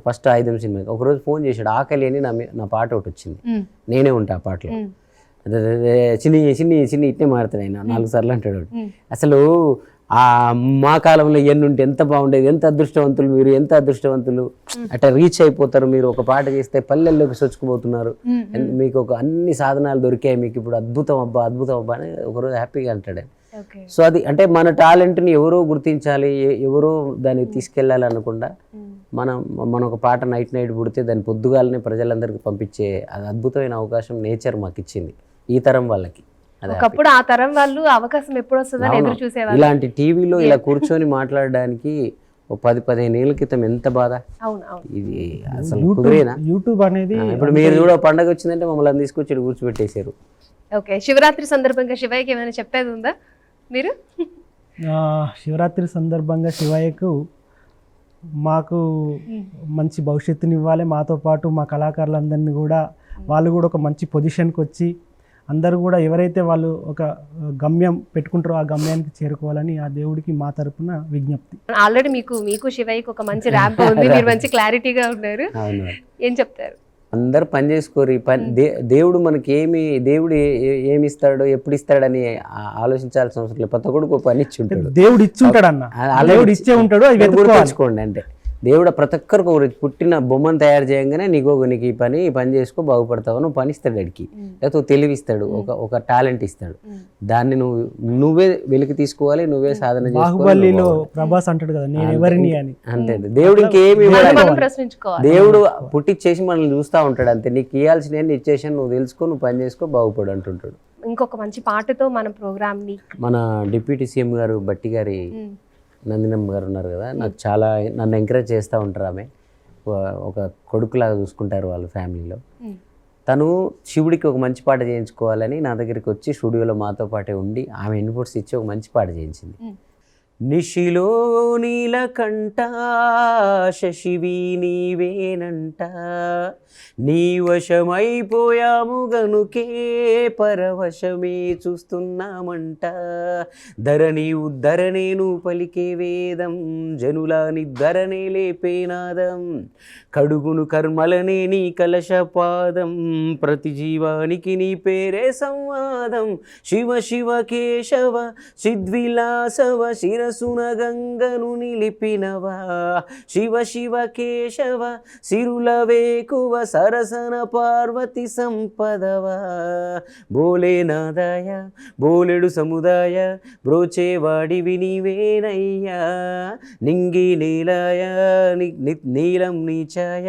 ఫస్ట్ 5 సినిమా ఒకరోజు ఫోన్ చేశాడు, ఆకలి అని నా పాట ఒకటి వచ్చింది, నేనే ఉంటా ఆ పాటలో. చిన్ని చిన్ని చిన్ని ఇట్టే మారుతాడు ఆయన 4 సార్లు అంటాడు. అసలు మా కాలంలో ఎన్ని ఉంటే ఎంత బాగుండేది, ఎంత అదృష్టవంతులు మీరు, ఎంత అదృష్టవంతులు, అట్లా రీచ్ అయిపోతారు మీరు. ఒక పాట చేస్తే పల్లెల్లోకి సొచ్చుకుపోతున్నారు, మీకు ఒక అన్ని సాధనాలు దొరికాయి మీకు, ఇప్పుడు అద్భుతం అబ్బా అద్భుతం అబ్బా అని ఒకరోజు హ్యాపీగా అంటాడు. సో అది అంటే మన టాలెంట్ని ఎవరో గుర్తించాలి, ఎవరో దాన్ని తీసుకెళ్ళాలి అనకుండా మన ఒక పాట నైట్ పుడితే దాన్ని పొద్దుగాలనే ప్రజలందరికీ పంపించే అది అద్భుతమైన అవకాశం నేచర్ మాకు ఇచ్చింది ఈ తరం వాళ్ళకి. ఒకప్పుడు ఆ తరం వాళ్ళు అవకాశం ఎప్పుడు వస్తుందని ఎదురు చూసేవాళ్ళు. ఇలాంటి టీవీలో ఇలా కూర్చొని మాట్లాడడానికి 10-15 ఏళ్ల క్రితం ఎంత బాధ. ఇది అసలు కుదిరేనా? యూట్యూబ్ అనేది ఇప్పుడు మీరు కూడా పండగ వచ్చిందంటే మమ్మల్ని తీసుకొచ్చి కూర్చోబెట్టేశారు. ఓకే, శివరాత్రి సందర్భంగా శివయ్యకి ఏమైనా చెప్పేది ఉందా మీరు? శివరాత్రి సందర్భంగా శివయ్యకు మాకు మంచి భవిష్యత్తుని ఇవ్వాలి, మాతో పాటు మా కళాకారులందరినీ కూడా వాళ్ళు కూడా ఒక మంచి పొజిషన్కి వచ్చి అందరూ కూడా ఎవరైతే వాళ్ళు ఒక గమ్యం పెట్టుకుంటారో ఆ గమ్యానికి చేరుకోవాలని ఆ దేవుడికి మా తరపున విజ్ఞప్తి. ఆల్రెడీ మీకు శివయ్యకి ఒక మంచి ర్యాంప్ ఉంది, మీరు మంచి క్లారిటీగా ఉన్నారు, ఏం చెప్తారు? అందరు పని చేసుకోరు. దేవుడు మనకి దేవుడు ఏమి ఇస్తాడో ఎప్పుడు ఇస్తాడని ఆలోచించాల్సిన అవసరం లేదు. ప్రతి ఒక్కడికి పని ఇచ్చి ఉంటాడు, దేవుడు ఇచ్చి ఉంటాడు అన్న, దేవుడు ఇచ్చే ఉంటాడు, అవి గుర్తుంచుకోండి. అంటే దేవుడు ప్రతి ఒక్కరికి ఒక పుట్టిన బొమ్మను తయారు చేయగానే నీకు ఈ పని చేసుకో బాగుపడతావు, నువ్వు పని ఇస్తాడు అడిగి, లేకపోతే తెలివిస్తాడు, ఒక టాలెంట్ ఇస్తాడు, దాన్ని నువ్వే వెలికి తీసుకోవాలి, నువ్వే సాధన చేసుకోవాలి. ప్రభాస్ అంటాడు కదా నేను ఎవరిని అని. అంతే, దేవుడు ఇంకేమి దేవుడు పుట్టిచ్చేసి మనల్ని చూస్తూ ఉంటాడు అంతే. నీకు ఇవ్వాల్సిన ఇచ్చేసి నువ్వు తెలుసుకో, నువ్వు పని చేసుకో, బాగుపడు అంటుంటాడు. ఇంకొక మంచి పాటతో మన ప్రోగ్రామ్ ని మన డిప్యూటీ సీఎం గారు బట్టి గారి నందినమ్మ గారు ఉన్నారు కదా, నాకు చాలా నన్ను ఎంకరేజ్ చేస్తూ ఉంటారు. ఆమె ఒక కొడుకులాగా చూసుకుంటారు వాళ్ళ ఫ్యామిలీలో. తను శివుడికి ఒక మంచి పాట చేయించుకోవాలని నా దగ్గరికి వచ్చి స్టూడియోలో మాతో పాటే ఉండి ఆమె ఇన్పుట్స్ ఇచ్చి ఒక మంచి పాట చేయించింది. నిశిలో నీలకంఠ శశివి నీవేనంట, నీ వశమైపోయాము గనుకే పరవశమే చూస్తున్నామంట, ధరణి ఉద్ధరణేను పలికే వేదం, జనుల నిద్ధరణే లేపేనాదం, కడుగును కర్మలనే నీ కలశపాదం, ప్రతి జీవానికి నీ పేరే సంవాదం, శివ శివ కేశవ సిద్విలాసవ శిరసున గంగను నిలిపినవా, శివ శివ కేశవ సిరుల వేకువ సరసన పార్వతి సంపదవా, బోలేనాదాయ బోలెడు సముదాయ బ్రోచేవాడివి నీవేనయ్యా, నింగి నీలాయ నీలం నీచాయ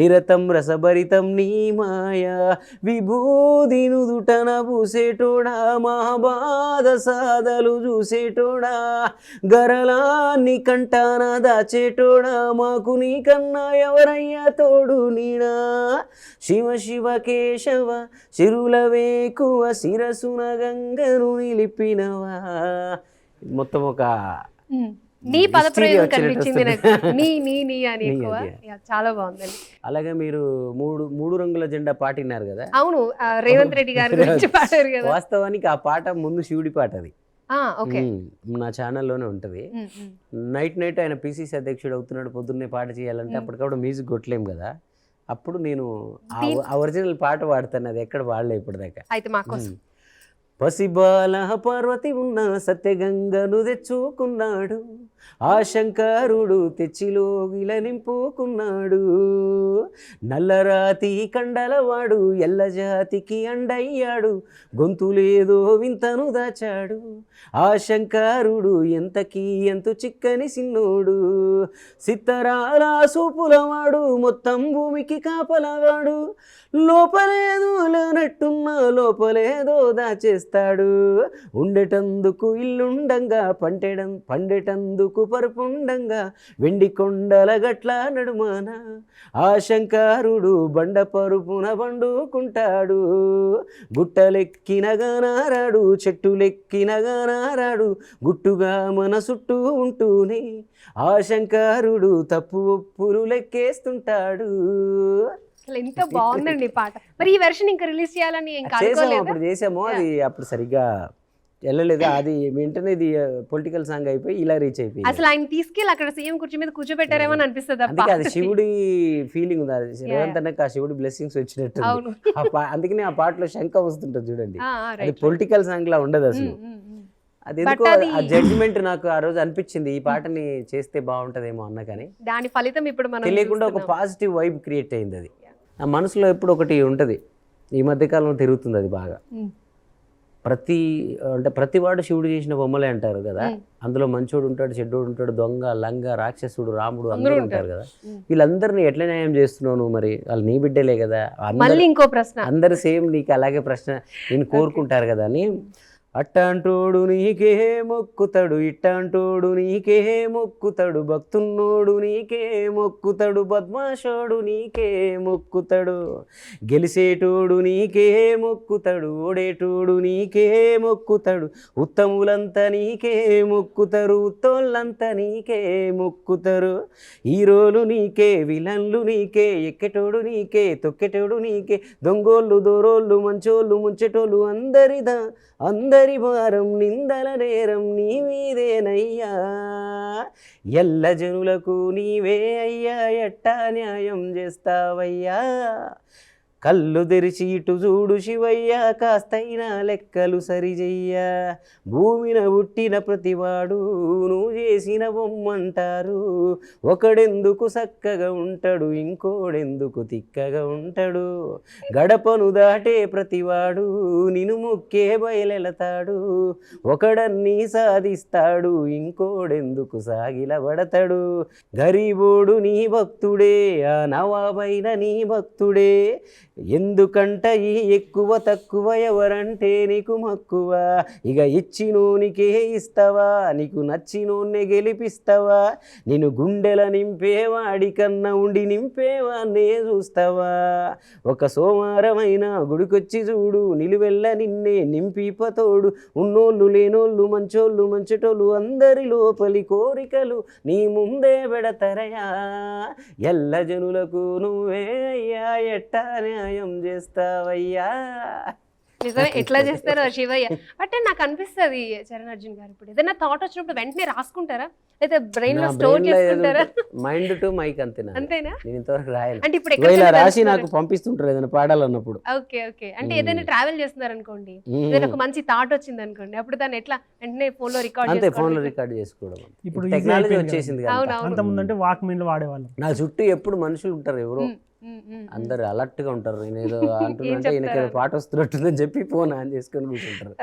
నిరతం రసభరితం నీ మాయా, విభూది నుదుటన పూసేటోడా మహాబాధ సాధలు చూసేటోడా, గరలాన్ని కంటాన దాచేటోడా మాకు నీకన్నా ఎవరయ్యా తోడు నీడా శివ శివ కేశవ చిరుల వేకువ శిరసున గంగను నిలిపినవా. మొత్తం ఒక నీ పదప్రయోగం కనిపించింది నాకు, నీ నీ నీ అని ఎక్కువ. చాలా బాగుందండి. అలాగే మీరు మూడు రంగుల జెండా పాటిన్నారు కదా. అవును, రేవంత్ రెడ్డి గారి గురించి పాడారు కదా. వాస్తవానికి ఆ పాట ముందు శివుడి పాట అది. ఓకే, నా ఛానల్లోనే ఉంటుంది. నైట్ ఆయన పిసిసి అధ్యక్షుడు అవుతున్నాడు, పొద్దున్నే పాట చేయాలంటే అప్పటికప్పుడు మ్యూజిక్ కొట్టలేం కదా. అప్పుడు నేను ఆ ఒరిజినల్ పాట పాడతాను, అది ఎక్కడ పాడలే ఇప్పటిదాకా. అయితే మాకోసం పసిబాల పార్వతి ఉన్న సత్యగంగను తెచ్చుకున్నాడు, ఆ శంకరుడు తెచ్చిలోగిల నింపుకున్నాడు. నల్లరాతి కండలవాడు ఎల్ల జాతికి అండయ్యాడు, గొంతులేదో వింతను దాచాడు. ఆ శంకరుడు ఎంతకి ఎంతు చిక్కని సిన్నోడు, సిత్తరాల సూపులవాడు మొత్తం భూమికి కాపలవాడు. లోపలేదో లేనట్టున్నా లోపలేదో దాచేస్తాడు, ఉండేటందుకు ఇల్లుండంగా పండేటందుకు పరుపుండంగా వెండి కొండల గట్ల నడుమాన ఆ శంకరుడు బండ పరుపున బండుకుంటాడు. గుట్టలెక్కినగానారాడు చెట్టులెక్కినగానారాడు, గుట్టుగా మన చుట్టూ ఉంటూనే ఆ శంకరుడు తప్పు ఒప్పులు లెక్కేస్తుంటాడు. ఎంత బాగుందండి పాట. మరి ఈ వెర్షన్ ఇంకా రిలీజ్ చేయాలని అప్పుడు చేసాము, అది అప్పుడు సరిగ్గా వెళ్ళలేదు. అది వెంటనే ఇది పొలిటికల్ సాంగ్ అయిపోయి ఇలా రీచ్ అయిపోయింది. అసలు ఆయన తీసుకెళ్ళి అక్కడ సీఎం కుర్చీ మీద కూర్చోబెట్టారేమో అని అనిపిస్తుంది. అందుకే అది శివుడి ఫీలింగ్ ఉంది, అది రేవంత్ అన్నకి ఆ శివుడి బ్లెస్సింగ్స్ వచ్చినట్టు. అందుకని ఆ పాటలో శంఖ వస్తుంటది చూడండి, అది పొలిటికల్ సాంగ్ లా ఉండదు అసలు. అది ఎందుకో ఆ జడ్జిమెంట్ నాకు ఆ రోజు అనిపించింది, ఈ పాటని చేస్తే బాగుంటదేమో అన్న, కానీ దాని ఫలితం ఇప్పుడు మనం తెలియకుండా ఒక పాజిటివ్ వైబ్ క్రియేట్ అయింది. అది నా మనసులో ఎప్పుడు ఒకటి ఉంటుంది, ఈ మధ్యకాలంలో తిరుగుతుంది అది బాగా. ప్రతి వాడు శివుడు చేసిన బొమ్మలే అంటారు కదా. అందులో మంచోడు ఉంటాడు, చెడ్డోడు ఉంటాడు, దొంగ, లంగ, రాక్షసుడు, రాముడు అందరూ ఉంటారు కదా. వీళ్ళందరినీ ఎట్లా న్యాయం చేస్తున్నావు నువ్వు? మరి వాళ్ళు నీ బిడ్డలే కదా. ఇంకో ప్రశ్న, అందరు సేమ్ నీకు అలాగే ప్రశ్న నేను కోరుకుంటారు కదా అని. అట్టాంటోడు నీకే మొక్కుతాడు, ఇట్టాంటోడు నీకే మొక్కుతాడు, భక్తున్నోడు నీకే మొక్కుతాడు, బద్మాషోడు నీకే మొక్కుతాడు, గెలిసేటోడు నీకే మొక్కుతాడు, ఓడేటోడు నీకే మొక్కుతాడు, ఉత్తములంతా నీకే మొక్కుతారు, ఉత్తోళ్ళంతా నీకే మొక్కుతారు, హీరోలు నీకే, విలన్లు నీకే, ఎక్కేటోడు నీకే, తొక్కేటోడు నీకే, దొంగోళ్ళు, దోరోళ్ళు, మంచోళ్ళు, ముంచెటోళ్ళు అందరి భారం నిందల నేరం నీ మీదేనయ్యా, ఎల్ల జనులకు నీవే అయ్యా, ఎట్టా న్యాయం చేస్తావయ్యా, కళ్ళు తెరిచి ఇటు చూడు శివయ్య, కాస్తైనా లెక్కలు సరిజెయ్యా, భూమిన పుట్టిన ప్రతివాడు నువ్వు చేసిన బొమ్మంటారు, ఒకడెందుకు చక్కగా ఉంటాడు, ఇంకోడెందుకు తిక్కగా ఉంటాడు, గడపను దాటే ప్రతివాడు నిన్ను మొక్కే బయలెళతాడు, ఒకడన్నీ సాధిస్తాడు, ఇంకోడెందుకు సాగిలబడతాడు, గరీబోడు నీ భక్తుడే, ఆ నవాబైన నీ భక్తుడే, ఎందుకంట ఈ ఎక్కువ తక్కువ ఎవరంటే నీకు మక్కువ, ఇక ఇచ్చినోనికే ఇస్తావా, నీకు నచ్చినోన్నే గెలిపిస్తావా, నేను గుండెల నింపేవాడి కన్నా ఉండి నింపేవాన్నే చూస్తావా, ఒక సోమవారమైనా గుడికొచ్చి చూడు, నిలువెల్ల నిన్నే నింపిపతోడు, ఉన్నోళ్ళు లేనోళ్ళు మంచోళ్ళు మంచెటోళ్ళు అందరి లోపలి కోరికలు నీ ముందే పెడతరయా, ఎల్ల జనులకు నువ్వే అయ్యా, ఎట్టా న్యాయం చేస్తావయ్యా. నిజమే, ఎట్లా చేస్తారో శివయ్య. అంటే నాకు అనిపిస్తుంది చరణ్ అర్జున్ గారు, ఇప్పుడు ఏదైనా థాట్ వచ్చినప్పుడు వెంటనే రాసుకుంటారా, లేదా బ్రెయిన్ లో స్టోర్ చేసుకుంటారా? మైండ్ టు మైక్ అంతేనా? నేను ఇంతవరకు రాయాలి. అంటే ఇప్పుడు ఇలా రాసి నాకు పంపిస్తుంటారు ఏదైనా పాడాలన్నప్పుడు. ఓకే ఓకే, అంటే ఏదైనా ట్రావెల్ చేస్తున్నారు అనుకోండి, ఏదైనా ఒక మంచి థాట్ వచ్చింది అనుకోండి, అప్పుడు దాన్ని ఎట్లా వెంటనే ఫోన్ లో రికార్డ్ అంతే, ఫోన్ లో రికార్డ్ చేసుకోవడం. ఇప్పుడు టెక్నాలజీ వచ్చేసింది కదా. అంతకుముందు వాక్మెన్ లో వాడేవాళ్ళం. నా చుట్టూ ఎప్పుడు మనుషులు ఉంటారు, ఎవరో అందరు అలర్ట్ గా ఉంటారు, నేను ఏదో అంటున్నా ఈయనకి ఏదో పాట వస్తున్నట్టుందని చెప్పి ఫోన్ ఆన్ చేసుకొని కూర్చుంటారు.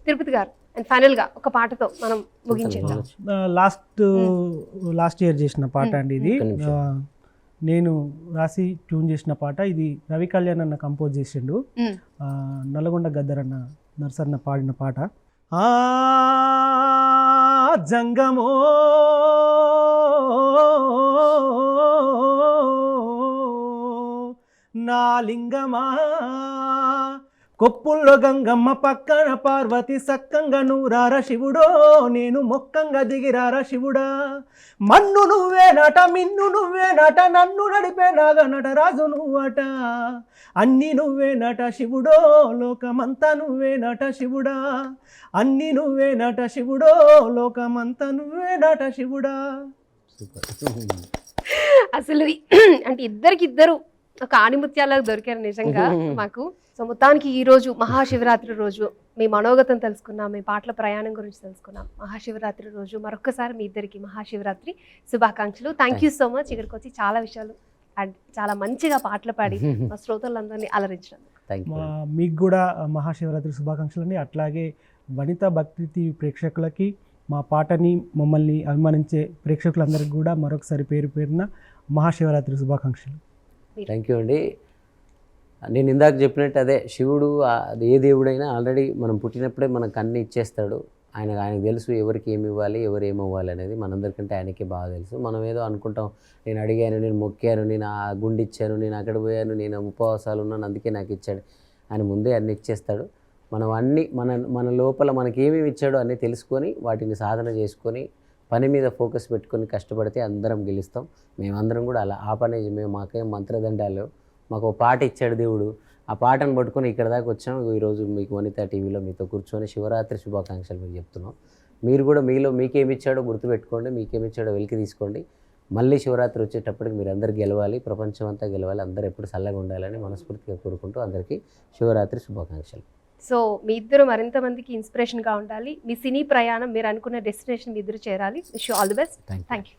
తిరుపతి గారు, అండ్ ఫైనల్ గా ఒక పాటతో మనం ముగించేద్దాం. లాస్ట్ ఇయర్ చేసిన పాట అండి ఇది, నేను రాసి ట్యూన్ చేసిన పాట. ఇది రవి కళ్యాణ్ అన్న కంపోజ్ చేసిండు, నల్గొండ గద్దర్ అన్న నర్సన్న పాడిన పాట. జంగమో నా లింగమా కొప్పుల్లో గంగమ్మ పక్కన పార్వతి సక్కంగా నూరార శివుడో నేను మొక్కంగా దిగిరార శివుడా మన్ను నువ్వేనట మిన్ను నువ్వేనట నన్ను నడిపే నాగనటరాజు నువ్వట అన్ని నువ్వేనట శివుడో లోకమంతా నువ్వేనట శివుడా అన్ని నువ్వేనట శివుడో లోకమంతా నువ్వేనట శివుడా. అసలు అంటే ఇద్దరు ఒక ఆణిముత్యాలకు దొరికారు నిజంగా మాకు. సో మొత్తానికి ఈ రోజు మహాశివరాత్రి రోజు మీ మనోగతం తెలుసుకున్నాం, మీ పాటల ప్రయాణం గురించి తెలుసుకున్నాం. మహాశివరాత్రి రోజు మరొకసారి మీ ఇద్దరికి మహాశివరాత్రి శుభాకాంక్షలు. Thank you so much. ఇక్కడికి వచ్చి చాలా విషయాలు అండ్ చాలా మంచిగా పాటలు పాడి మా శ్రోతలందరినీ అలరించడం. మీకు కూడా మహాశివరాత్రి శుభాకాంక్షలని. అట్లాగే వనిత భక్తి టీవీ ప్రేక్షకులకి, మా పాటని మమ్మల్ని అభిమానించే ప్రేక్షకులందరికీ కూడా మరొకసారి పేరు పేరున మహాశివరాత్రి శుభాకాంక్షలు. థ్యాంక్ యూ అండి. నేను ఇందాక చెప్పినట్టు అదే శివుడు ఏ దేవుడైనా ఆల్రెడీ మనం పుట్టినప్పుడే మనకు అన్ని ఇచ్చేస్తాడు. ఆయనకు తెలుసు ఎవరికి ఏమి ఇవ్వాలి, ఎవరు ఏమివ్వాలి అనేది మనందరికంటే ఆయనకే బాగా తెలుసు. మనం ఏదో అనుకుంటాం, నేను అడిగాను, నేను మొక్కాను, నేను ఆ గుండి ఇచ్చాను, నేను అక్కడ పోయాను, నేను ఉపవాసాలు ఉన్నాను అందుకే నాకు ఇచ్చాడు. ఆయన ముందే అన్ని ఇచ్చేస్తాడు. మనం అన్నీ మన లోపల మనకి ఏమేమి ఇచ్చాడో అన్నీ తెలుసుకొని వాటిని సాధన చేసుకొని పని మీద ఫోకస్ పెట్టుకొని కష్టపడితే అందరం గెలుస్తాం. మేమందరం కూడా అలా ఆ పని మేము మాకేం మంత్రదండాలు, మాకు ఒక పాట ఇచ్చాడు దేవుడు, ఆ పాటను పట్టుకొని ఇక్కడ దాకా వచ్చాం. ఈరోజు మీకు వనిత టీవీలో మీతో కూర్చొని శివరాత్రి శుభాకాంక్షలు మీకు చెప్తున్నాం. మీరు కూడా మీలో మీకేమి ఇచ్చాడో గుర్తుపెట్టుకోండి, మీకేమి ఇచ్చాడో వెలికి తీసుకోండి. మళ్ళీ శివరాత్రి వచ్చేటప్పటికి మీరు అందరు గెలవాలి, ప్రపంచం అంతా గెలవాలి, అందరూ ఎప్పుడు చల్లగా ఉండాలని మనస్ఫూర్తిగా కోరుకుంటూ అందరికీ శివరాత్రి శుభాకాంక్షలు. సో మీ ఇద్దరు మరింత మందికి ఇన్స్పిరేషన్గా ఉండాలి. మీ సినీ ప్రయాణం మీరు అనుకున్న డెస్టినేషన్ మీ ఇద్దరు చేరాలి. Wish you all the best. Thank you.